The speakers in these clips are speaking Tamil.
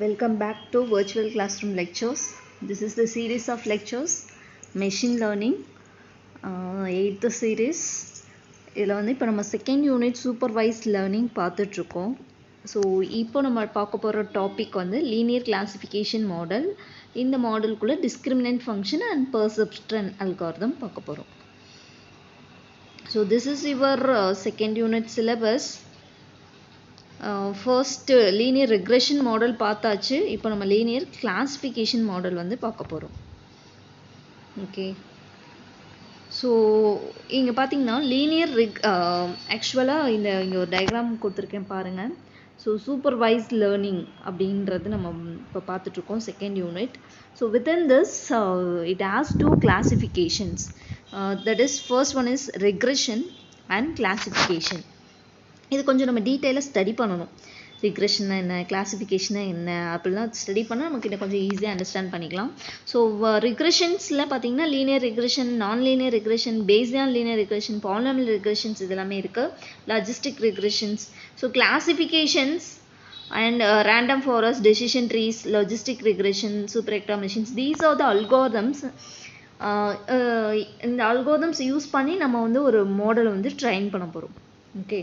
Welcome back to Virtual Classroom Lectures. This is the series of lectures Machine Learning 8th series. இதில் வந்து இப்போ நம்ம செகண்ட் யூனிட் சூப்பர்வைஸ்ட் லேர்னிங் பார்த்துட்ருக்கோம். ஸோ இப்போ நம்ம பார்க்க போகிற டாபிக் வந்து லீனியர் கிளாசிஃபிகேஷன் மாடல். இந்த மாடலுக்குள்ளே டிஸ்கிரிமினன்ட் ஃபங்க்ஷன் அண்ட் பெர்செப்ட்ரன் அல்காரிதம் பார்க்க போகிறோம். So this is your second unit syllabus. First linear regression model பார்த்தாச்சு. இப்போ நம்ம லீனியர் கிளாசிஃபிகேஷன் மாடல் வந்து பார்க்க போகிறோம். ஓகே, ஸோ இங்கே பார்த்தீங்கன்னா லீனியர் ஆக்சுவலாக இங்கே ஒரு டயக்ராம் கொடுத்துருக்கேன் பாருங்கள். ஸோ சூப்பர்வைஸ்ட் லேர்னிங் அப்படின்றது நம்ம இப்போ பார்த்துட்ருக்கோம் second unit. So within this it has two classifications. That is first one is regression and classification. இது கொஞ்சம் நம்ம டீட்டெயிலாக ஸ்டடி பண்ணணும். ரிக்ரெஷன்னா என்ன, கிளாசிஃபிகேஷனா என்ன அப்படிலாம் ஸ்டடி பண்ணால் நமக்கு இதை கொஞ்சம் ஈஸியாக அண்டர்ஸ்டாண்ட் பண்ணிக்கலாம். ஸோ ரிக்ரெஷன்ஸில் பார்த்தீங்கன்னா linear regression, non linear regression, Bayesian linear regression, polynomial regressions இதெல்லாமே இருக்குது. Logistic regressions. So classifications and random forest, decision trees, logistic regression, supervector machines, these are the algorithms. இந்த algorithms யூஸ் பண்ணி நம்ம வந்து ஒரு மாடல் வந்து ட்ரைன் பண்ண போகிறோம். ஓகே,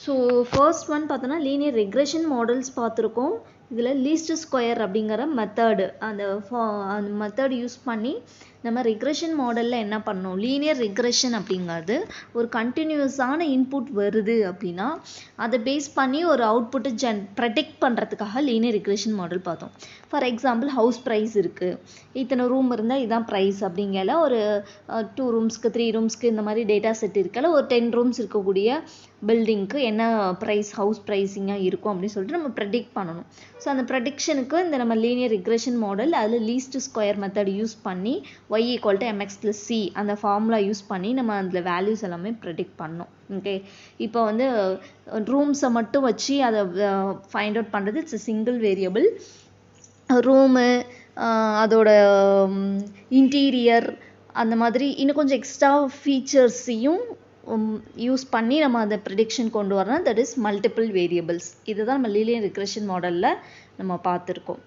ஸோ ஃபர்ஸ்ட் ஒன் பார்த்தோன்னா லீனியர் ரெக்ரெஷன் மாடல்ஸ் பார்த்துருக்கோம். இதில் லீஸ்ட் ஸ்கொயர் அப்படிங்கிற மெத்தடு, அந்த மெத்தட் யூஸ் பண்ணி நம்ம ரெக்ரெஷன் மாடலில் என்ன பண்ணோம், லீனியர் ரெக்ரெஷன் அப்படிங்கிறது ஒரு கண்டினியூஸான இன்புட் வருது அப்படின்னா அதை பேஸ் பண்ணி ஒரு அவுட்புட்டை ப்ரெடிக்ட் பண்ணுறதுக்காக லீனியர் ரெக்ரெஷன் மாடல் பார்த்தோம். ஃபார் எக்ஸாம்பிள் ஹவுஸ் ப்ரைஸ் இருக்குது, இத்தனை ரூம் இருந்தால் இதுதான் ப்ரைஸ் அப்படிங்கல ஒரு 2 ரூம்ஸ்க்கு 3 ரூம்ஸ்க்கு இந்த மாதிரி டேட்டா செட் இருக்கல ஒரு 10 ரூம்ஸ் இருக்கக்கூடிய பில்டிங்க்கு என்ன ப்ரைஸ், ஹவுஸ் ப்ரைஸிங்காக இருக்கும் அப்படின்னு சொல்லிட்டு நம்ம ப்ரெடிக்ட் பண்ணணும். ஸோ அந்த ப்ரெடிக்ஷனுக்கு இந்த நம்ம லீனியர் ரெக்ரெஷன் மாடல் அதில் லீஸ்ட் ஸ்கொயர் மெத்தட் யூஸ் பண்ணி y = mx + c அந்த ஃபார்முலா யூஸ் பண்ணி நம்ம அதில் வேல்யூஸ் எல்லாமே ப்ரெடிக்ட் பண்ணோம். ஓகே, இப்போ வந்து ரூம்ஸை மட்டும் வச்சு அதை ஃபைண்ட் அவுட் பண்ணுறது இட்ஸ் சிங்கிள் வேரியபிள். ரூமு, அதோட இன்டீரியர், அந்த மாதிரி இன்னும் கொஞ்சம் எக்ஸ்ட்ரா ஃபீச்சர்ஸையும் யூஸ் பண்ணி நம்ம அந்த ப்ரெடிக்ஷன் கொண்டு வரணும். That is multiple variables. இதுதான் நம்ம லீனியர் ரெக்ரெஷன் மாடலில் நம்ம பார்த்துருக்கோம்.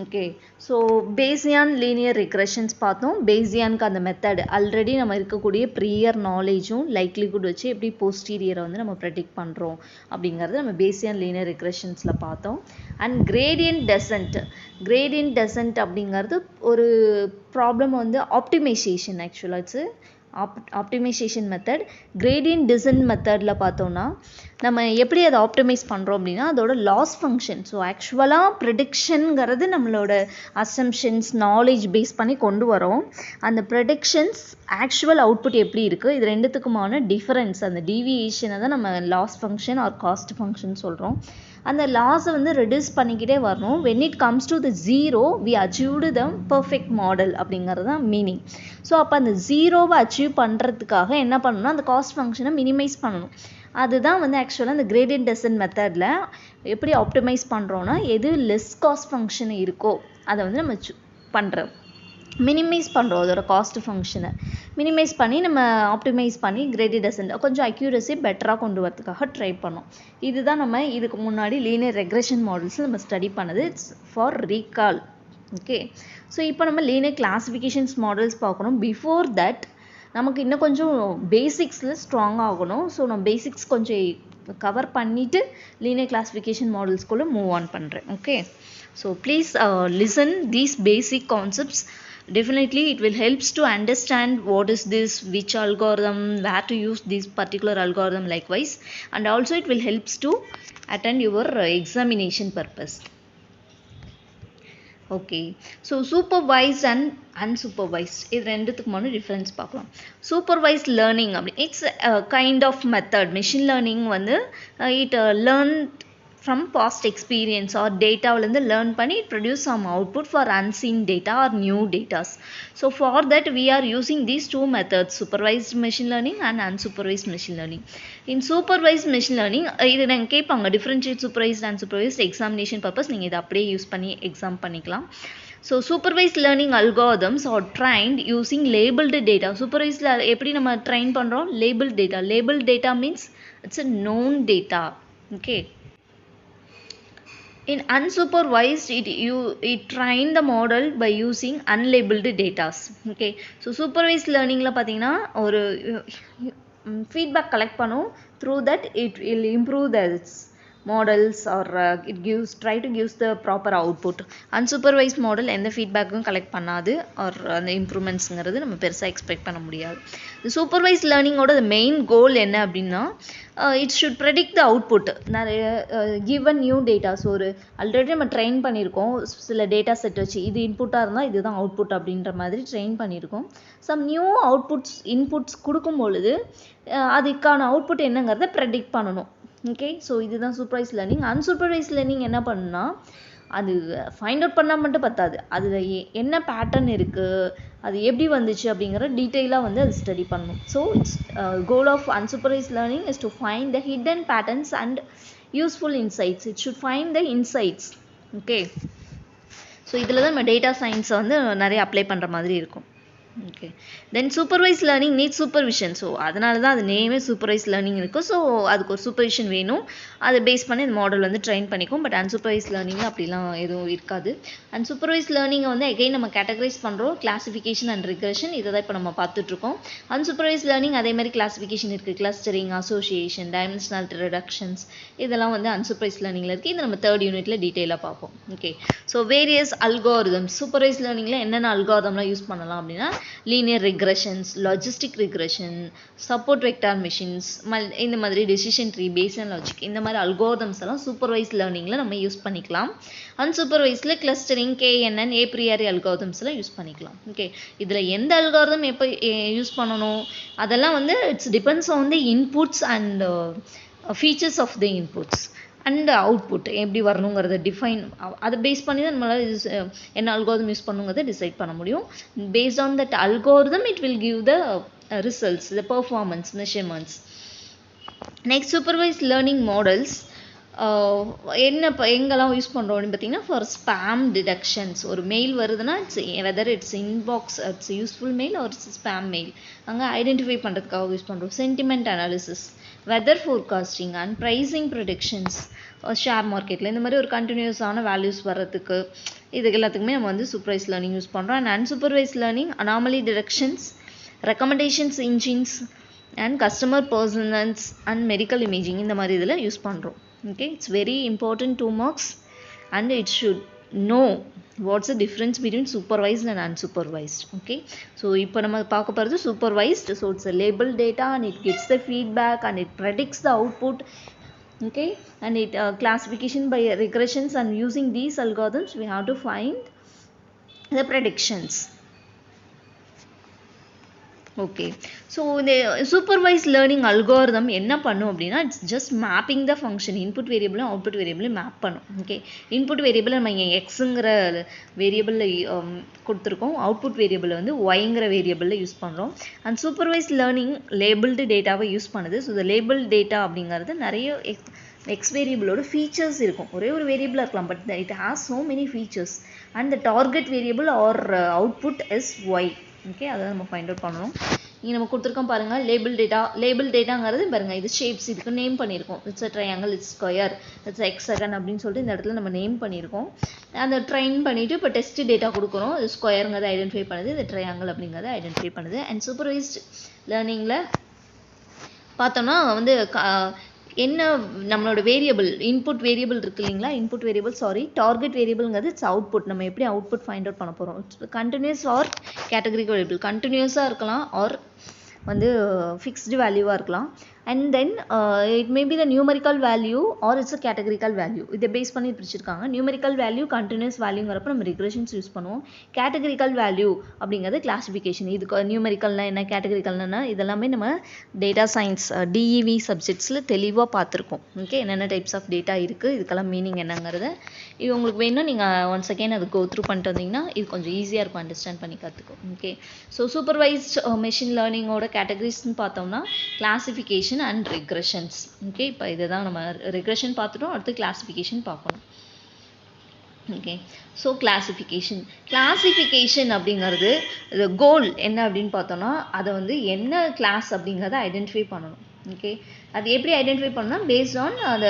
ஓகே, ஸோ பேசியான் லீனியர் ரெக்ரெஷன்ஸ் பார்த்தோம். பேசியானுக்கு அந்த மெத்தட் ஆல்ரெடி நம்ம இருக்கக்கூடிய ப்ரியர் நாலேஜும் லைக்லிஹுட் வச்சு எப்படி போஸ்டீரியரை வந்து நம்ம ப்ரெடிக்ட் பண்ணுறோம் அப்படிங்கிறது நம்ம பேசியான் லீனியர் ரெக்ரெஷன்ஸில் பார்த்தோம். அண்ட் கிரேடியன்ட் டெசன்ட் அப்படிங்கிறது ஒரு ப்ராப்ளம் வந்து ஆப்டிமைசேஷன். ஆக்சுவலாக it's optimization method. Gradient descent மெத்தடில் பார்த்தோன்னா நம்ம எப்படி அதை ஆப்டிமைஸ் பண்ணுறோம் அப்படின்னா அதோட லாஸ் ஃபங்க்ஷன். ஸோ ஆக்சுவலாக ப்ரெடிக்ஷனுங்கிறது நம்மளோட அசம்ஷன்ஸ் நாலேஜ் பேஸ் பண்ணி கொண்டு வரோம். அந்த ப்ரெடிக்ஷன்ஸ் ஆக்சுவல் அவுட்புட் எப்படி இருக்குது, இது ரெண்டுத்துக்குமான டிஃபரன்ஸ், அந்த டீவியேஷனை தான் நம்ம loss function or cost function சொல்கிறோம். அந்த லாஸை வந்து ரெடியூஸ் பண்ணிக்கிட்டே வரணும். When it comes to the zero we achieved the perfect model அப்படிங்கிறது தான் மீனிங். ஸோ அப்போ அந்த ஜீரோவை அச்சீவ் பண்ணுறதுக்காக என்ன பண்ணணும்னா அந்த காஸ்ட் ஃபங்க்ஷனை மினிமைஸ் பண்ணணும். அதுதான் வந்து ஆக்சுவலாக இந்த கிரேடியன்ட் டெசன்ட் மெத்தடில் எப்படி ஆப்டிமைஸ் பண்ணுறோன்னா எது லெஸ் காஸ்ட் ஃபங்க்ஷன் இருக்கோ அதை வந்து நம்ம பண்ணுறோம், மினிமைஸ் பண்ணுறோம். அதோட காஸ்ட் ஃபங்க்ஷனை மினிமைஸ் பண்ணி நம்ம ஆப்டிமைஸ் பண்ணி கிரேடியன்ட் டெசன்ட் கொஞ்சம் அக்யூரஸி பெட்டராக கொண்டு வரதுக்காக ட்ரை பண்ணோம். இதுதான் நம்ம இதுக்கு முன்னாடி லீனியர் ரெக்ரெஷன் மாடல்ஸ் நம்ம ஸ்டடி பண்ணது. It's for recall. Okay, so இப்போ நம்ம லீனியர் கிளாசிஃபிகேஷன்ஸ் மாடல்ஸ் பார்க்கணும். பிஃபோர் தட் நமக்கு இன்னும் கொஞ்சம் பேசிக்ஸில் ஸ்ட்ராங் ஆகணும். ஸோ நம்ம பேசிக்ஸ் கொஞ்சம் கவர் பண்ணிவிட்டு லீனியர் கிளாசிஃபிகேஷன் மாடல்ஸ்குள்ளே மூவ் ஆன் பண்ணுறேன். Okay, so please listen these basic concepts. Definitely it will helps to understand what is this, which algorithm, where to use this particular algorithm likewise, and also it will helps to attend your examination purpose. Okay, so supervised and unsupervised இது ரெண்டுத்துக்குமான டிஃப்ரென்ஸ் பார்க்கலாம். சூப்பர்வைஸ்ட் லேர்னிங் அப்படி it's kind of method. Machine learning வந்து it learn from past experience or data விலேருந்து learn பண்ணி it produce some output for unseen data or new data. So for that we are using these two methods, supervised machine learning and unsupervised machine learning. In supervised machine learning இது நாங்கள் கேட்பாங்க differentiate supervised and unsupervised examination purpose. நீங்கள் இதை அப்படியே யூஸ் பண்ணி எக்ஸாம் பண்ணிக்கலாம். So supervised learning algorithms are trained using labelled data. சூப்பர்வைஸ்ல எப்படி நம்ம ட்ரைன் பண்ணுறோம்? Label data. Label data means it's a known data. Okay. In unsupervised, it train the model by using unlabeled data. Okay. So supervised learning la pathina ஒரு feedback collect பண்ணும். Through that it will improve the models or it try to gives the proper output. Unsupervised model எந்த feedback-ம் collect பண்ணாது or அந்த improvements-ங்கிறது நம்ம பெருசா expect பண்ண முடியாது. The supervised learning-ஓட the main goal என்ன அப்படின்னா it should predict the output. நிறைய given new data. ஸோ ஒரு ஆல்ரெடி நம்ம ட்ரெயின் பண்ணியிருக்கோம் சில டேட்டா செட் வச்சு, இது இன்புட்டாக இருந்தால் இதுதான் அவுட்புட் அப்படின்ற மாதிரி ட்ரெயின் பண்ணியிருக்கோம். சம் நியூ இன்புட்ஸ் கொடுக்கும் பொழுது அதுக்கான அவுட்புட் என்னங்கிறத ப்ரெடிக்ட் பண்ணணும். ஓகே. ஸோ இதுதான் சூப்பர்வைஸ்ட் லேர்னிங். அன்சூப்பர்வைஸ்ட் லேர்னிங் என்ன பண்ணுன்னா அது ஃபைண்ட் அவுட் பண்ணால் மட்டும் பத்தாது, அதில் என்ன பேட்டர்ன் இருக்குது, அது எப்படி வந்துச்சு அப்படிங்கிற டீட்டெயிலாக வந்து அது ஸ்டடி பண்ணணும். So it's goal of unsupervised learning is to find the hidden patterns and useful insights. It should find the insights. Okay. So இதில் தான் நம்ம டேட்டா சயின்ஸை வந்து நிறைய அப்ளை பண்ணுற மாதிரி இருக்கும். Okay. Then supervise learning need supervision. So அதனால தான் அது நேமே சூப்பர்வைஸ் லேர்னிங் இருக்கும். ஸோ அதுக்கு ஒரு சூப்பர்விஷன் வேணும். அதை பேஸ் பண்ணி இந்த மாடல் வந்து ட்ரெயின் பண்ணிக்கும். பட் அன்சூப்பர்வைஸ் லேர்னிங்கில் அப்படிலாம் எதுவும் இருக்காது. அன்சூப்பர்வைஸ் லேர்னிங்கை வந்து எகைன் நம்ம கேட்டகரைஸ் பண்ணுறோம். கிளாசிஃபிகேஷன் அண்ட் ரிக்ரெஷன் இதை தான் இப்போ நம்ம பார்த்துட்ருக்கோம். அன்சூப்பர்வைஸ் லேர்னிங் அதே மாதிரி கிளாசிஃபிகேஷன் இருக்குது. கிளஸ்டரிங், அசோசியேஷன், டைமென்ஷனாலிட்டி ரிடக்ஷன்ஸ் இதெல்லாம் வந்து அன்சூப்பர்வைஸ் லேர்னிங்கில் இருக்குது. இதை நம்ம தேர்ட் யூனிட்டில் டீட்டெயிலாக பார்ப்போம். Okay. So various algorithms. Supervise லேர்னிங்கில் என்னென்ன அல்காரிதம்லாம் யூஸ் பண்ணலாம் அப்படின்னா linear regressions, logistic regression, support vector machines, இந்த மாதிரி decision tree, Bayesian logic இந்த மாதிரி algorithms எல்லாம் supervised learningல நம்ம யூஸ் பண்ணிக்கலாம். unsupervisedல clustering, KNN, a priori algorithms எல்லாம் யூஸ் பண்ணிக்கலாம். ஓகே. இதில் எந்த algorithm எப்போ யூஸ் பண்ணணும் அதெல்லாம் வந்து it's depends on the inputs and features of the inputs and output எப்படி வரணுங்கிறத டிஃபைன் அதை பேஸ் பண்ணி தான் நம்மளால் என்ன அல்காரிதம் யூஸ் பண்ணுங்கிறத டிசைட் பண்ண முடியும். Based on that algorithm it will give the results, the performance measurements. Next supervise learning models என்ன எங்கெல்லாம் யூஸ் பண்ணுறோம் அப்படின்னு பார்த்தீங்கன்னா ஃபார் ஸ்பேம் டிடெக்ஷன்ஸ். ஒரு மெயில் வருதுன்னா it's whether it's inbox, it's useful mail or it's spam mail, அங்கே ஐடென்டிஃபை பண்ணுறதுக்காக யூஸ் பண்ணுறோம். Sentiment analysis, weather forecasting and pricing predictions share மார்க்கெட்டில் இந்த மாதிரி ஒரு கண்டினியூஸான வேல்யூஸ் வர்றதுக்கு இது எல்லாத்துக்குமே நம்ம வந்து சூப்பர்வைஸ் லேர்னிங் யூஸ் பண்ணுறோம். And unsupervised learning anomaly detections, recommendations engines and customer personals and medical imaging இந்த மாதிரி இதில் யூஸ் பண்ணுறோம். Okay, it's very important 2 marks and it should know what's the difference between supervised and unsupervised. Okay, so இப்போ நம்ம பார்க்க போகிறது supervised. So it's a labeled data and it gets the feedback and it predicts the output. Okay, and it classification by regressions, and using these algorithms we have to find the predictions. Okay. So இந்த சூப்பர்வைஸ் லேர்னிங் அல்காரிதம் என்ன பண்ணும் அப்படின்னா it's just mapping the function. Input வேரியபிளும் அவுட்புட் வேரியபிளும் மேப் பண்ணும். ஓகே. இன்புட் வேரியபிள் நம்ம இங்கே எக்ஸுங்கிற வேரியபிளில் கொடுத்துருக்கோம், அவுட்புட் வேரியபிள் வந்து ஒய்ங்கிற வேரியபிளில் யூஸ் பண்ணுறோம். அண்ட் சூப்பர்வைஸ் லேர்னிங் லேபிள்டு டேட்டாவை யூஸ் பண்ணுது. ஸோ இந்த லேபிள் டேட்டா அப்படிங்கிறது நிறைய எக்ஸ் வேரியபிளோட ஃபீச்சர்ஸ் இருக்கும். ஒரே ஒரு வேரியபிளாக இருக்கலாம், but it has so many features. And the target variable or output is y. Okay, அதை நம்ம ஃபைண்ட் அவுட் பண்ணணும். இங்கே நம்ம கொடுத்துருக்கோம் பாருங்கள் லேபிள் டேட்டாங்கிறது பாருங்கள், இது ஷேப்ஸ், இதுக்கு நேம் பண்ணியிருக்கோம். It's a triangle, it's square, it's hexagon அப்படின்னு சொல்லிட்டு இந்த இடத்துல நம்ம நேம் பண்ணியிருக்கோம். அந்த ட்ரைன் பண்ணிவிட்டு இப்போ டெஸ்ட் டேட்டா கொடுக்குறோம். இது ஸ்கொயருங்கிறத ஐடென்டிஃபை பண்ணுது, இது ட்ரையாங்கிள் அப்படிங்கிறத ஐடென்டிஃபை பண்ணுது. அண்ட் சூப்பர்வைஸ்ட் லேர்னிங்கில் பார்த்தோம்னா வந்து என்ன நம்மளோட வேரியபிள் இன்புட் வேரியபிள் இருக்குது இல்லைங்களா, டார்கெட் வேரியபிள்ங்கிறது இட்ஸ் அவுட்புட். நம்ம எப்படி அவுட்புட் ஃபைண்ட் அவுட் பண்ண போகிறோம். Continuous or categorical variable. கண்டினியூஸாக இருக்கலாம் ஆர் வந்து ஃபிக்ஸ்டு வேல்யூவாக இருக்கலாம். And then it may be the numerical value or it's a categorical value. இதை பேஸ் பண்ணி பிரிச்சிருக்காங்க. நியூமரிக்கல் வேல்யூ கண்டினியூஸ் வேல்யூங்கிறப்ப நம்ம ரிக்ரெஷன்ஸ் யூஸ் பண்ணுவோம். கேட்டகரிக்கல் வேல்யூ அப்படிங்கிறது கிளாசிஃபிகேஷன். இதுக்கு நியூமரிக்கல்னா என்ன, கேட்டகரிக்கல்னா இதெல்லாமே நம்ம டேட்டா சயின்ஸ் டிஇவி சப்ஜெக்ட்ஸில் தெளிவாக பார்த்துருக்கோம். ஓகே, என்னென்ன டைப்ஸ் ஆஃப் டேட்டா இருக்குது, இதுக்கெல்லாம் மீனிங் என்னங்கிறத இது உங்களுக்கு வேணும். நீங்கள் ஒன்ஸ் அகெயின் அது கோ த்ரூ பண்ணிட்டு வந்தீங்கன்னா இது கொஞ்சம் ஈஸியாக இருக்கும் அண்டர்ஸ்டாண்ட் பண்ணி கற்றுக்கும். ஓகே. ஸோ சூப்பர்வைஸ்ட் மெஷின் லேர்னிங்கோட கேட்டகரிஸ்ன்னு பார்த்தோம்னா கிளாசிஃபிகேஷன் அண்ட் ரிக்ரெஷன்ஸ். ஓகே, இப்போ இதுதான் நம்ம ரிக்ரெஷன் பார்த்துட்டோம். அடுத்து கிளாசிஃபிகேஷன் பார்க்கணும். ஓகே. ஸோ கிளாசிஃபிகேஷன் அப்படிங்கிறது இது கோல் என்ன அப்படின்னு பார்த்தோன்னா அதை வந்து என்ன கிளாஸ் அப்படிங்கிறத ஐடென்டிஃபை பண்ணணும். ஓகே, அது எப்படி ஐடென்டிஃபை பண்ணால் பேஸ்ட் ஆன் அந்த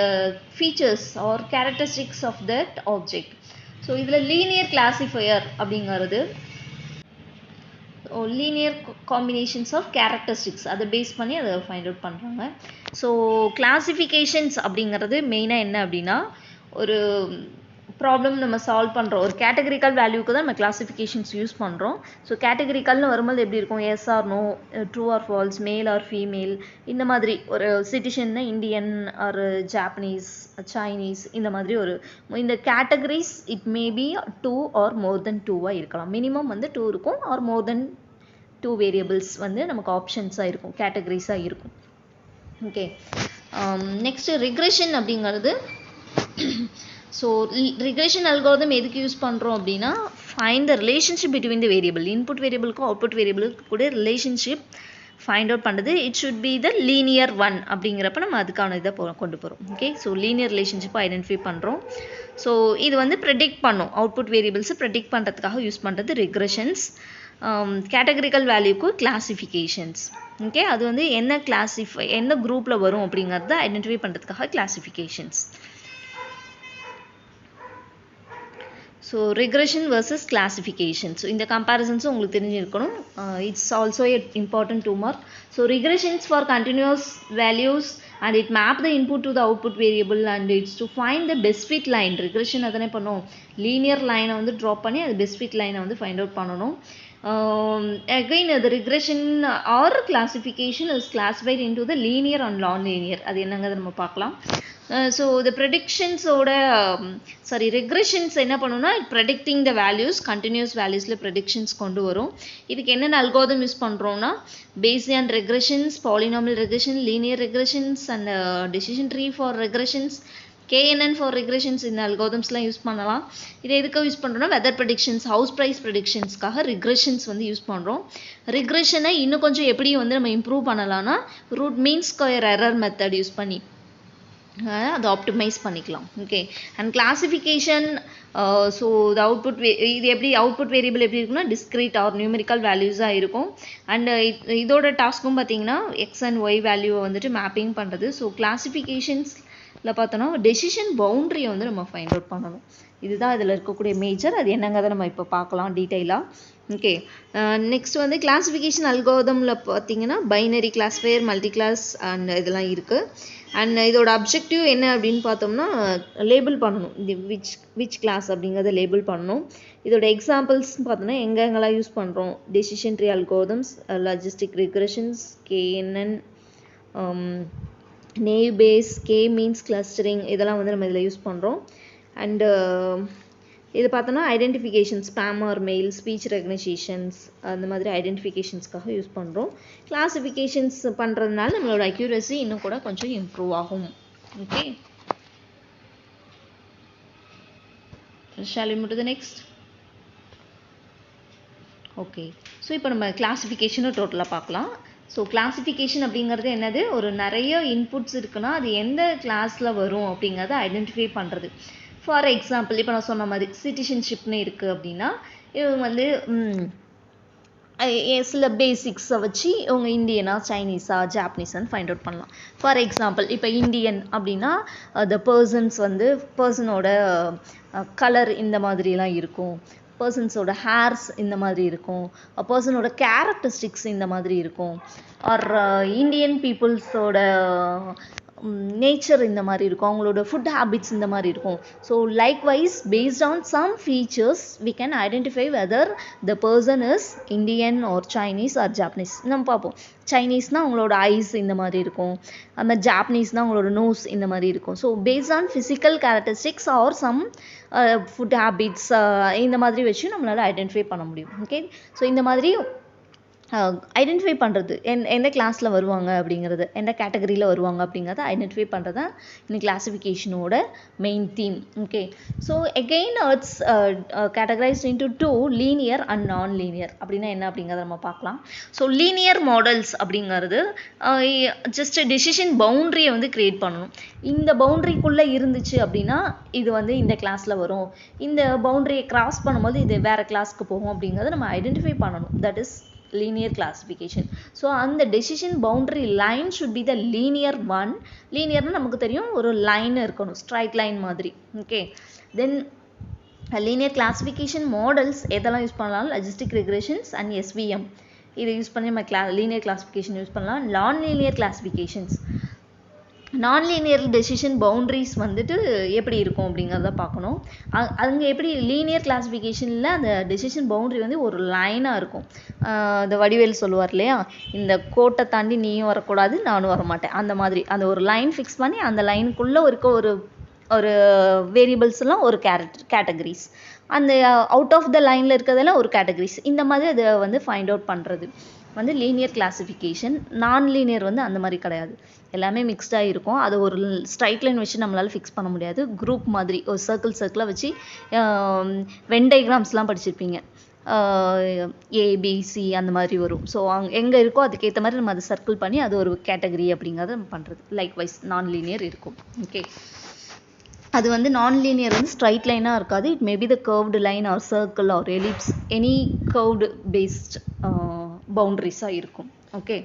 features or characteristics of that object. So இதில் லீனியர் கிளாசிஃபையர் அப்படிங்கிறது லீனியர் காம்பினேஷன்ஸ் ஆஃப் கேரக்டரிஸ்டிக்ஸ் அதை பேஸ் பண்ணி அதை ஃபைண்ட் அவுட் பண்ணுறாங்க. ஸோ கிளாசிஃபிகேஷன்ஸ் அப்படிங்கிறது மெயினாக என்ன அப்படின்னா ஒரு ப்ராப்ளம் நம்ம சால்வ் பண்ணுறோம், ஒரு கேட்டகரிக்கல் வேல்யூக்கு தான் நம்ம கிளாசிஃபிகேஷன்ஸ் யூஸ் பண்ணுறோம். ஸோ கேட்டகரிக்கல்னு வரும்போது எப்படி இருக்கும், yes or no, true or false, male or female, இந்த மாதிரி ஒரு சிட்டிசன்னா இந்தியன் ஆர் ஜாப்பனீஸ், சைனீஸ், இந்த மாதிரி ஒரு இந்த categories it may be 2 or more then 2 இருக்கலாம். மினிமம் வந்து 2 இருக்கும் ஆர் மோர் தென் 2 வேரியபிள்ஸ் வந்து நமக்கு ஆப்ஷன்ஸாக இருக்கும், கேட்டகரிஸாக இருக்கும். ஓகே, நெக்ஸ்ட் ரிக்ரெஷன் அப்படிங்கிறது ஸோ ரிக்ரெஷன் அல்காரிதம் எதுக்கு யூஸ் பண்ணுறோம் அப்படின்னா find the relationship between the variable, input வேரியபிளுக்கும் அவுட்புட் வேரியபிளுக்கு கூட ரிலேஷன்ஷிப் ஃபைண்ட் அவுட் பண்ணுறது. It should be the linear one அப்படிங்கிறப்ப நம்ம அதுக்கான இதை கொண்டு போகிறோம். ஓகே, ஸோ லீனியர் ரிலேஷன்ஷிப்பை ஐடென்டிஃபை பண்ணுறோம். ஸோ இது வந்து ப்ரெடிக்ட் பண்ணும், அவுட்புட் வேரியபிள்ஸை ப்ரெடிக்ட் பண்ணுறதுக்காக யூஸ் பண்ணுறது ரிக்ரெஷன்ஸ். கேட்டகரிக்கல் வேல்யூக்கு கிளாசிஃபிகேஷன்ஸ். ஓகே, அது வந்து என்ன குரூப்பில் வரும் அப்படிங்கிறத ஐடென்டிஃபை பண்ணுறதுக்காக classifications. So regression versus classification. So இந்த கம்பேரிசன்ஸும் உங்களுக்கு தெரிஞ்சிருக்கணும். It's also a important 2 mark. So regressions for continuous values and it map the input to the output variable and it's to find the best fit line. Regression அதனே பண்ணும், லீனியர் லைனை வந்து ட்ராப் பண்ணி அது பெஸ்ட் ஃபிட் லைனை வந்து ஃபைண்ட் அவுட் பண்ணணும். Again the regression or classification is classified into the linear and non-linear. அது என்னங்கிறத நம்ம பார்க்கலாம். ஸோ the predictions ஓட regressions என்ன பண்ணுன்னா predicting the values, continuous valuesல predictions கொண்டு வரும். இதுக்கு என்னென்ன algorithm யூஸ் பண்ணுறோம்னா Bayesian regressions, polynomial regression, linear regressions and decision tree for regressions, KNN for regressions இந்த algorithmsலாம் யூஸ் பண்ணலாம். இதை எதுக்கு யூஸ் பண்ணுறோம்னா வெதர் ப்ரெடிக்ஷன்ஸ், ஹவுஸ் ப்ரைஸ் ப்ரெடிக்ஷன்ஸ்க்காக ரிக்ரெஷன்ஸ் வந்து யூஸ் பண்ணுறோம். ரிக்ரெஷனை இன்னும் கொஞ்சம் எப்படி வந்து நம்ம இம்ப்ரூவ் பண்ணலாம்னா root mean square error method use பண்ணி அதை ஆப்டிமைஸ் பண்ணிக்கலாம். Okay, and classification. ஸோ இது அவுட்புட் இது எப்படி அவுட்புட் வேரியபிள் எப்படி இருக்குன்னா டிஸ்க்ரீட் ஆர் நியூமெரிக்கல் வேல்யூஸாக இருக்கும். அண்ட் இதோட டாஸ்க்கும் பார்த்தீங்கன்னா எக்ஸ் அண்ட் ஒய் வேல்யூவை வந்துட்டு மேப்பிங் பண்ணுறது. ஸோ கிளாசிஃபிகேஷன்ஸில் பார்த்தோன்னா டெசிஷன் பவுண்ட்ரியை வந்து நம்ம ஃபைண்ட் அவுட் பண்ணணும். இதுதான் இதில் இருக்கக்கூடிய மேஜர். அது என்னங்கிறத நம்ம இப்போ பார்க்கலாம் டீட்டெயிலாக. ஓகே, நெக்ஸ்ட் வந்து கிளாசிஃபிகேஷன் அல்காரிதமில் பார்த்தீங்கன்னா binary classifier, multi class and இதெல்லாம் இருக்குது. அண்ட் இதோட அப்ஜெக்டிவ் என்ன அப்படின்னு பார்த்தோம்னா லேபிள் பண்ணணும், இது விச் கிளாஸ் அப்படிங்கிறத லேபிள் பண்ணணும். இதோட எக்ஸாம்பிள்ஸ் பார்த்தோன்னா எங்கெங்கெல்லாம் யூஸ் பண்ணுறோம், decision tree algorithms, logistic regressions, KNN, naive Bayes, K means clustering, இதெல்லாம் வந்து நம்ம இதில் யூஸ் பண்ணுறோம். அண்டு இது பார்த்தோன்னா identification, spam or mail, speech recognitions, அந்த மாதிரி ஐடென்டிஃபிகேஷன்ஸ்க்காக யூஸ் பண்ணுறோம். கிளாசிஃபிகேஷன்ஸ் பண்ணுறதுனால நம்மளோட அக்யூரசி இன்னும் கூட கொஞ்சம் இம்ப்ரூவ் ஆகும். Okay, shall we move to the next? Okay, so இப்போ நம்ம கிளாசிஃபிகேஷனும் டோட்டலாக பார்க்கலாம். ஸோ கிளாசிஃபிகேஷன் அப்படிங்கிறது என்னது, ஒரு நிறைய இன்புட்ஸ் இருக்குன்னா அது எந்த கிளாஸில் வரும் அப்படிங்கிறத ஐடென்டிஃபை பண்ணுறது. ஃபார் எக்ஸாம்பிள் இப்போ நான் சொன்ன மாதிரி சிட்டிசன்ஷிப்னு இருக்குது அப்படின்னா இவங்க வந்து சில பேசிக்ஸை வச்சு இவங்க இந்தியனா, சைனீஸா, ஜாப்பனீஸான்னு ஃபைண்ட் அவுட் பண்ணலாம். ஃபார் எக்ஸாம்பிள் இப்போ இந்தியன் அப்படின்னா த பர்சன்ஸ் வந்து பர்சனோட கலர் இந்த மாதிரிலாம் இருக்கும், பர்சன்ஸோட ஹேர்ஸ் இந்த மாதிரி இருக்கும், பர்சனோட கேரக்டரிஸ்டிக்ஸ் இந்த மாதிரி இருக்கும், ஆர் இந்தியன் பீப்புள்ஸோட நேச்சர் இந்த மாதிரி இருக்கும், அவங்களோட ஃபுட் ஹேபிட்ஸ் இந்த மாதிரி இருக்கும். So likewise based on some features we can identify whether the person is Indian or Chinese or Japanese. நம்ம பார்ப்போம், சைனீஸ்னால் அவங்களோட ஐஸ் இந்த மாதிரி இருக்கும், அது மாதிரி ஜாப்பனீஸ்னால் அவங்களோட நோஸ் இந்த மாதிரி இருக்கும். So based on physical characteristics or some food habits இந்த மாதிரி வச்சு நம்மளால் ஐடென்டிஃபை பண்ண முடியும். ஓகே, ஸோ இந்த மாதிரி ஐடென்டிஃபை பண்ணுறது எந்த கிளாஸில் வருவாங்க அப்படிங்கிறது, எந்த கேட்டகரியில் வருவாங்க அப்படிங்கிறத ஐடென்டிஃபை பண்ணுறது தான் இந்த கிளாஸிஃபிகேஷனோட main theme. Okay, so again it's categorised into 2 linear and non linear. அப்படின்னா என்ன அப்படிங்கிறத நம்ம பார்க்கலாம். ஸோ லீனியர் மாடல்ஸ் அப்படிங்கிறது ஜஸ்ட் டெசிஷன் பவுண்ட்ரியை வந்து கிரியேட் பண்ணணும். இந்த பவுண்ட்ரிக்குள்ளே இருந்துச்சு அப்படின்னா இது வந்து இந்த கிளாஸில் வரும், இந்த பவுண்ட்ரியை கிராஸ் பண்ணும்போது இது வேறு கிளாஸ்க்கு போகும் அப்படிங்கிறத நம்ம ஐடென்டிஃபை பண்ணணும். That is linear classification. So and the decision boundary line should be the linear one. Linear na namakku theriyum oru line irukonu, straight line madri. Okay, then linear classification models edala use pannalam, logistic regressions and SVM idu use panni நம்ம linear classification use பண்ணலாம். non linear classifications, nonlinear decision boundaries வந்துட்டு எப்படி இருக்கும் அப்படிங்கிறத பார்க்கணும். அங்கே எப்படி லீனியர் கிளாஸிஃபிகேஷனில் அந்த டெசிஷன் பவுண்ட்ரி வந்து ஒரு லைனாக இருக்கும். இந்த வடிவேல் சொல்லுவார் இல்லையா, இந்த கோட்டை தாண்டி நீயும் வரக்கூடாது நானும் வரமாட்டேன், அந்த மாதிரி அந்த ஒரு லைன் ஃபிக்ஸ் பண்ணி அந்த லைனுக்குள்ளே இருக்க ஒரு வேரியபிள்ஸ் எல்லாம் ஒரு கேட்டகரிஸ், அந்த அவுட் ஆஃப் த லைனில் இருக்கிறதெல்லாம் ஒரு கேட்டகரிஸ், இந்த மாதிரி அதை வந்து ஃபைண்ட் அவுட் பண்ணுறது வந்து லீனியர் கிளாஸிஃபிகேஷன். நான் லீனியர் வந்து அந்த மாதிரி கிடையாது, எல்லாமே மிக்ஸ்டாக இருக்கும். அது ஒரு ஸ்ட்ரைட் லைன் வச்சு நம்மளால் ஃபிக்ஸ் பண்ண முடியாது. குரூப் மாதிரி ஒரு சர்க்கிளாக வச்சு வென் டயக்ராம்ஸ்லாம் படிச்சிருப்பீங்க, ஏபிசி அந்த மாதிரி வரும். ஸோ எங்கே இருக்கோ அதுக்கேற்ற மாதிரி நம்ம அதை சர்க்கிள் பண்ணி அது ஒரு கேட்டகரி அப்படிங்கிறத நம்ம பண்ணுறது. லைக் வைஸ் நான் லீனியர் இருக்கும். ஓகே, அது வந்து நான் லீனியர் வந்து ஸ்ட்ரைட் லைனாக இருக்காது. It maybe the curved line or circle or ellipse, any curved based பவுண்ட்ரிஸாக இருக்கும். ஓகே,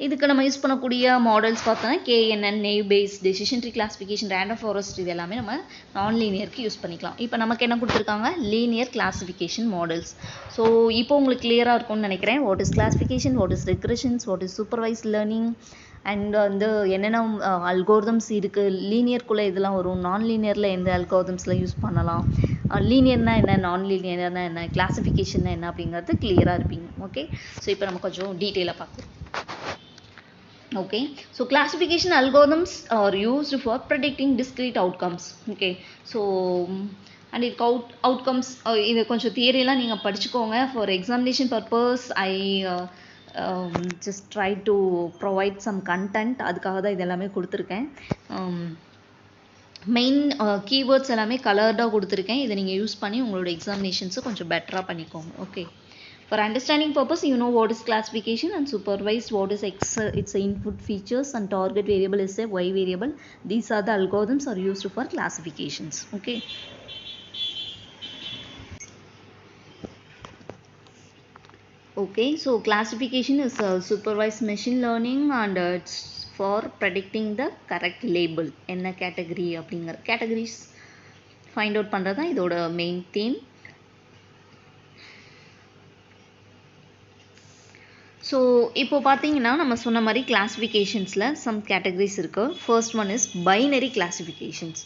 இதுக்கு நம்ம யூஸ் பண்ணக்கூடிய மாடல்ஸ் பார்த்தோன்னா KNN, naive Bayes, decision tree classification, random forest, இது எல்லாமே நம்ம நான் லீனியருக்கு யூஸ் பண்ணிக்கலாம். இப்போ நமக்கு என்ன கொடுத்துருக்காங்க, லீனியர் கிளாஸிஃபிகேஷன் மாடல்ஸ். ஸோ இப்போ உங்களுக்கு கிளியராக இருக்கும்னு நினைக்கிறேன். What is classification, what is regressions, what is supervised learning, and வந்து என்னென்ன அல்கோரிதம்ஸ் இருக்குது, லீனியர்க்குள்ளே இதெல்லாம் வரும், நான் லீனியரில் எந்த அல்கோரிதம்ஸில் யூஸ் பண்ணலாம், லீனியர்னா என்ன, நான் லீனியர்னா என்ன, கிளாஸிஃபிகேஷன்னா என்ன அப்படிங்கிறது கிளியராக இருப்பீங்க. ஓகே, ஸோ இப்போ நம்ம கொஞ்சம் டீட்டெயிலாக பார்க்கலாம். Okay, so classification algorithms are used for predicting discrete outcomes. Okay, so and it outcomes இது கொஞ்சம் தியரிலாம் நீங்கள் படிச்சுக்கோங்க. For examination purpose I just try to provide some content, அதுக்காக தான் இதெல்லாமே கொடுத்துருக்கேன். மெயின் கீவேர்ட்ஸ் எல்லாமே கலர்டாக கொடுத்துருக்கேன். இதை நீங்கள் யூஸ் பண்ணி உங்களோட எக்ஸாமினேஷன்ஸை கொஞ்சம் பெட்டராக பண்ணிக்கோங்க. Okay, for understanding purpose you know what is classification, and supervised what is its input features, and target variable is a y variable. These are the algorithms are used for classifications. Okay, okay, so classification is supervised machine learning, and it's for predicting the correct label, என்ன category அப்படிங்கிற categories find out பண்ணுறது தான் இதோட main theme. ஸோ இப்போ பார்த்தீங்கன்னா நம்ம சொன்ன மாதிரி கிளாஸிஃபிகேஷன்ஸில் சம் கேட்டகரிஸ் இருக்குது. First one is binary classifications.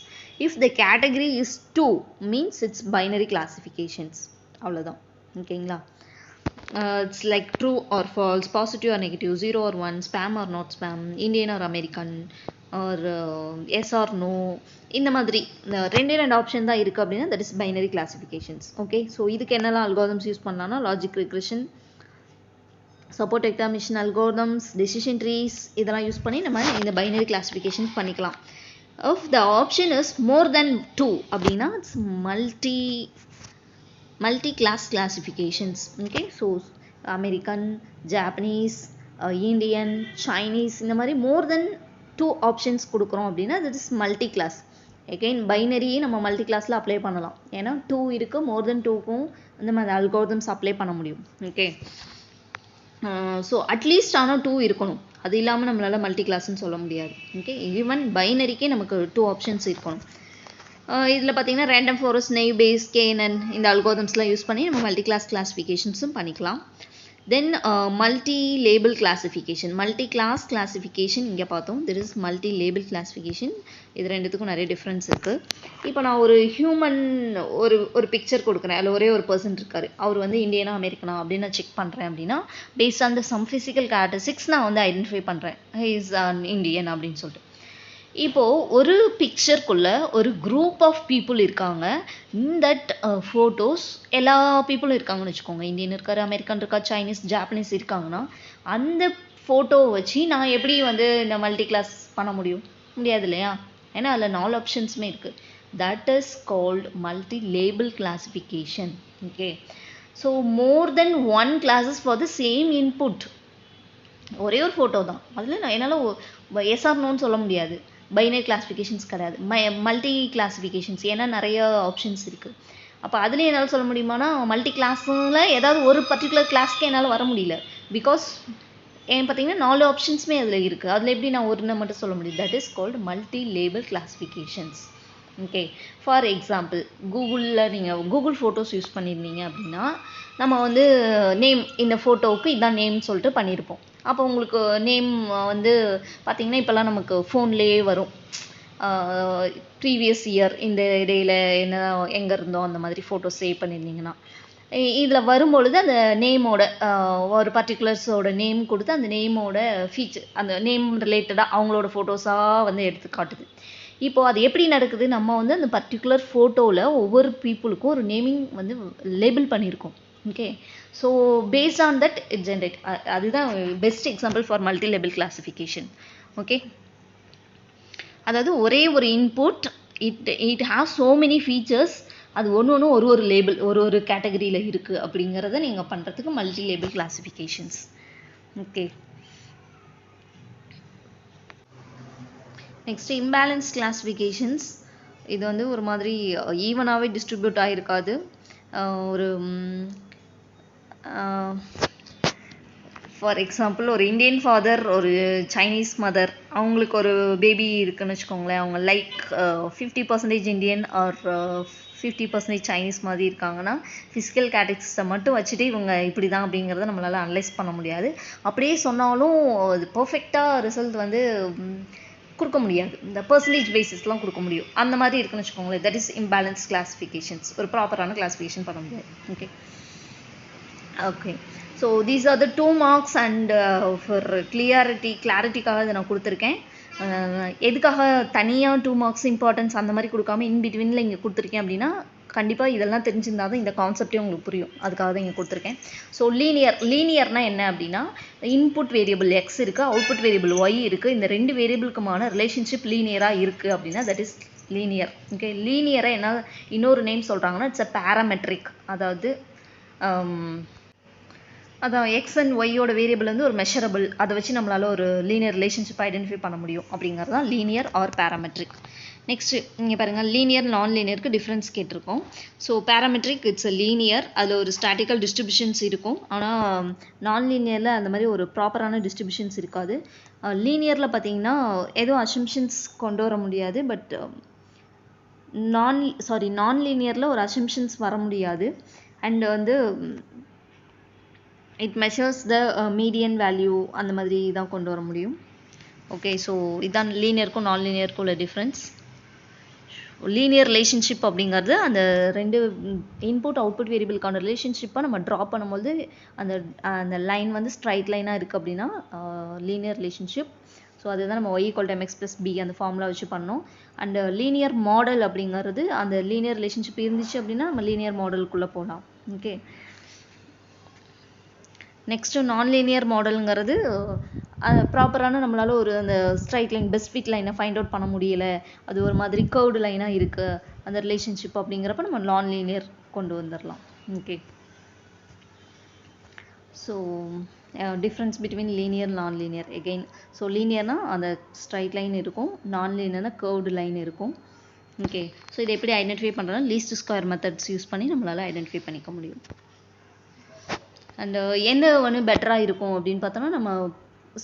If the category is 2 means it's binary classifications, அவ்வளோதான். ஓகேங்களா, it's like true or false, positive or negative, 0 or 1, spam or not spam, Indian or American, or yes or no, இந்த மாதிரி ரெண்டு ஆப்ஷன் தான் இருக்குது அப்படின்னா that is binary classifications. Okay, so இதுக்கு என்னெல்லாம் அல்காரிதம்ஸ் யூஸ் பண்ணலாம்னா logic regression, support examination algorithms, decision trees, இதெல்லாம் யூஸ் பண்ணி நம்ம இந்த பைனரி கிளாஸிஃபிகேஷன் பண்ணிக்கலாம். If the option is more then 2 அப்படின்னா it's multi class classifications. Okay, so American, Japanese, Indian, Chinese, இந்த மாதிரி மோர் தென் 2 ஆப்ஷன்ஸ் கொடுக்குறோம் அப்படின்னா that is multi class. Again பைனரியே நம்ம மல்டி கிளாஸில் அப்ளை பண்ணலாம். ஏன்னா 2 இருக்குது, மோர் தென் 2க்கும் இந்த மாதிரி அல்கோரிதம்ஸ் அப்ளை பண்ண முடியும். ஓகே, ஸோ அட்லீஸ்ட் ஆனால் 2 இருக்கணும், அது இல்லாமல் நம்மளால் மல்டி கிளாஸ்ன்னு சொல்ல முடியாது. ஓகே, ஈவன் பைனரிக்கே நமக்கு 2 ஆப்ஷன்ஸ் இருக்கணும். இதில் பார்த்தீங்கன்னா ரேண்டம் ஃபாரஸ்ட், நெய்வ் பேஸ், KNN இந்த அல்கோரிதம்ஸ்லாம் யூஸ் பண்ணி நம்ம மல்டி கிளாஸ் கிளாஸிஃபிகேஷன்ஸும் பண்ணிக்கலாம். Then multi label classification, multi class classification இங்கே பார்த்தோம். This is multi label classification. இது ரெண்டுத்துக்கும் நிறைய டிஃப்ரென்ஸ் இருக்குது. இப்போ நான் ஒரு ஹியூமன் ஒரு பிக்சர் கொடுக்குறேன், அதில் ஒரே ஒரு பர்சன் இருக்கார், அவர் வந்து இந்தியனா அமெரிக்கனா அப்படின்னு நான் செக் பண்ணுறேன் அப்படின்னா based on the some physical characteristics நான் வந்து ஐடென்டிஃபை பண்ணுறேன் ஹி இஸ் அன் இந்தியன் அப்படின்னு சொல்லிட்டு. இப்போ ஒரு பிக்சருக்குள்ள ஒரு குரூப் ஆஃப் பீப்புள் இருக்காங்க. இன் தட் ஃபோட்டோஸ் எல்லா பீப்புளும் இருக்காங்கன்னு வச்சுக்கோங்க. இந்தியன் இருக்காரு, அமெரிக்கன் இருக்கா, சைனீஸ், ஜாப்பனீஸ் இருக்காங்கன்னா, அந்த ஃபோட்டோவை வச்சு நான் எப்படி வந்து இந்த மல்டி கிளாஸ் பண்ண முடியும்? முடியாது இல்லையா? ஏன்னா அதில் 4 ஆப்ஷன்ஸுமே இருக்குது. That is called multi label classification. Okay, so more than 1 classes for the same input. ஒரே ஒரு ஃபோட்டோ தான், அதில் நான் என்னால் எஸ் ஆர் நோன்னு சொல்ல முடியாது. பைனரி கிளாஸிஃபிகேஷன்ஸ் கிடையாது, மல்டி கிளாஸிஃபிகேஷன்ஸ், ஏன்னா நிறைய ஆப்ஷன்ஸ் இருக்குது. அப்போ அதுலேயும் என்னால் சொல்ல முடியுமானா மல்டி கிளாஸில் ஏதாவது ஒரு பர்டிகுலர் கிளாஸ்க்கு என்னால் வர முடியல. பிகாஸ் ஏன் பார்த்தீங்கன்னா 4 ஆப்ஷன்ஸுமே அதில் இருக்குது. அதில் எப்படி நான் ஒன்று மட்டும் சொல்ல முடியும்? That is called multi label classifications. Okay, for example கூகுளில் நீங்கள் கூகுள் ஃபோட்டோஸ் யூஸ் பண்ணியிருந்தீங்க அப்படின்னா நம்ம வந்து நேம், இந்த ஃபோட்டோவுக்கு இதான் நேம்னு சொல்லிட்டு பண்ணியிருப்போம். அப்போ உங்களுக்கு நேம் வந்து பார்த்தீங்கன்னா இப்போல்லாம் நமக்கு ஃபோன்லேயே வரும். ப்ரீவியஸ் இயர் இந்த இடையில் என்ன எங்கே இருந்தோம் அந்த மாதிரி ஃபோட்டோஸ் சேவ் பண்ணியிருந்தீங்கன்னா இதில் வரும்பொழுது அந்த நேமோட ஒரு பர்டிகுலர்ஸோட நேம் கொடுத்து அந்த நேமோட ஃபீச்சர், அந்த நேம் ரிலேட்டடாக அவங்களோட ஃபோட்டோஸாக வந்து எடுத்து காட்டுது. இப்போது அது எப்படி நடக்குது? நம்ம வந்து அந்த பர்டிகுலர் ஃபோட்டோவில் ஒவ்வொரு பீப்புளுக்கும் ஒரு நேமிங் வந்து லேபிள் பண்ணியிருக்கோம். Okay, so based on that it generate. அதுதான் best example for multi label classification. Okay, அதாவது ஒரே ஒரு input, it have so many features, அது ஒன்று ஒரு லேபிள் ஒரு கேட்டகரியில் இருக்குது அப்படிங்கிறத நீங்கள் பண்ணுறதுக்கு multi label classifications. Okay, next imbalance classifications. இது வந்து ஒரு மாதிரி ஈவனாகவே டிஸ்ட்ரிபியூட் ஆகிருக்காது. ஒரு ஃபார் எக்ஸாம்பிள் ஒரு இந்தியன் ஃபாதர், ஒரு சைனீஸ் மதர், அவங்களுக்கு ஒரு பேபி இருக்குன்னு வச்சுக்கோங்களேன். அவங்க லைக் 50% இந்தியன் ஆர் 50% சைனீஸ் மாதிரி இருக்காங்கன்னா ஃபிசிக்கல் கேரக்டரிஸ்டிக்ஸை மட்டும் வச்சுட்டு இவங்க இப்படி தான் அப்படிங்கிறத நம்மளால் அனலைஸ் பண்ண முடியாது. அப்படியே சொன்னாலும் அது பர்ஃபெக்டாக ரிசல்ட் வந்து கொடுக்க முடியாது. இந்த பர்சன்டேஜ் பேசிஸ்லாம் கொடுக்க முடியும். அந்த மாதிரி இருக்குன்னு வச்சுக்கோங்களேன். That is imbalance classifications. ஒரு ப்ராப்பரான கிளாஸிஃபிகேஷன் பண்ண முடியாது. Okay okay, so these are the 2 marks and for கிளாரிட்டிக்காக இதை நான் கொடுத்துருக்கேன். எதுக்காக தனியாக 2 marks இம்பார்ட்டன்ஸ் அந்த மாதிரி கொடுக்காம இன்பிட்வீனில் இங்கே கொடுத்துருக்கேன் அப்படின்னா கண்டிப்பாக இதெல்லாம் தெரிஞ்சிருந்தா தான் இந்த கான்செப்டே உங்களுக்கு புரியும். அதுக்காக தான் இங்கே கொடுத்துருக்கேன். ஸோ லீனியர்னா என்ன அப்படின்னா இன்புட் வேரியபிள் எக்ஸ் இருக்குது, அவுட்புட் வேரியபிள் ஒய் இருக்குது. இந்த 2 வேரியபிளுக்குமான ரிலேஷன்ஷிப் லீனியராக இருக்குது அப்படின்னா தட் இஸ் லீனியர். ஓகே, லீனியரை என்ன இன்னொரு நேம் சொல்கிறாங்கன்னா இட்ஸ் அ பேராமெட்ரிக். அதாவது அதான் எக்ஸ் அண்ட் ஒய்யோட வேரியபிள் வந்து ஒரு மெஷரபிள், அதை வச்சு நம்மளால் ஒரு லீனியர் ரிலேஷன்ஷிப் ஐடென்டிஃபை பண்ண முடியும் அப்படிங்கிறது தான் லீனியர் ஆர் பேராமெட்ரிக். நெக்ஸ்ட்டு இங்கே பாருங்கள், லீனியர் நான் லீனியருக்கு டிஃப்ரென்ஸ் கேட்டிருக்கோம். So parametric it's a linear, அதில் ஒரு ஸ்டாட்டிக்கல் டிஸ்ட்ரிபியூஷன்ஸ் இருக்கும். ஆனால் நான் லீனியரில் அந்த மாதிரி ஒரு ப்ராப்பரான டிஸ்ட்ரிபியூஷன்ஸ் இருக்காது. லீனியரில் பார்த்தீங்கன்னா எதுவும் அசம்ஷன்ஸ் கொண்டு வர முடியாது. பட் நான் லீனியரில் ஒரு அசம்ஷன்ஸ் வர முடியாது. அண்ட் வந்து it measures the median value அந்த மாதிரி தான் கொண்டு வர முடியும். ஓகே, ஸோ இதுதான் லீனியருக்கும் நான் லீனியருக்கும் உள்ள டிஃப்ரென்ஸ். லீனியர் ரிலேஷன்ஷிப் அப்படிங்கிறது அந்த 2 இன்புட் அவுட்புட் வேரியபிளுக்கான ரிலேஷன்ஷிப்பை நம்ம ட்ரா பண்ணும்போது அந்த லைன் வந்து ஸ்ட்ரைட் லைனாக இருக்குது அப்படின்னா லீனியர் ரிலேஷன்ஷிப். ஸோ அதுதான் நம்ம y = mx + b அந்த ஃபார்முலா வச்சு பண்ணோம். அண்ட் லீனியர் மாடல் அப்படிங்கிறது அந்த லீனியர் ரிலேஷன்ஷிப் இருந்துச்சு அப்படின்னா நம்ம லீனியர் மாடலுக்குள்ளே போகலாம். ஓகே, நெக்ஸ்ட்டு நான் லீனியர் மாடலுங்கிறது ப்ராப்பரான நம்மளால் ஒரு அந்த ஸ்ட்ரைட் லைன் பெஸ்ட் ஃபிட் லைனை ஃபைண்ட் அவுட் பண்ண முடியலை, அது ஒரு மாதிரி கர்வ்டு லைனாக இருக்குது அந்த ரிலேஷன்ஷிப் அப்படிங்கிறப்ப நம்ம நான் லீனியர் கொண்டு வந்துடலாம். Okay, so difference between linear non linear again. So லீனியர்னால் அந்த ஸ்ட்ரைட் லைன் இருக்கும், நான் லீனியர்னால் கர்வ்டு லைன் இருக்கும். ஓகே, ஸோ இதை எப்படி ஐடென்டிஃபை பண்ணுறோன்னா லீஸ்ட் ஸ்கொயர் மெத்தட்ஸ் யூஸ் பண்ணி நம்மளால் ஐடென்டிஃபை பண்ணிக்க முடியும். அண்ட் எந்த ஒன்று பெட்டராக இருக்கும் அப்படின்னு பார்த்தோன்னா நம்ம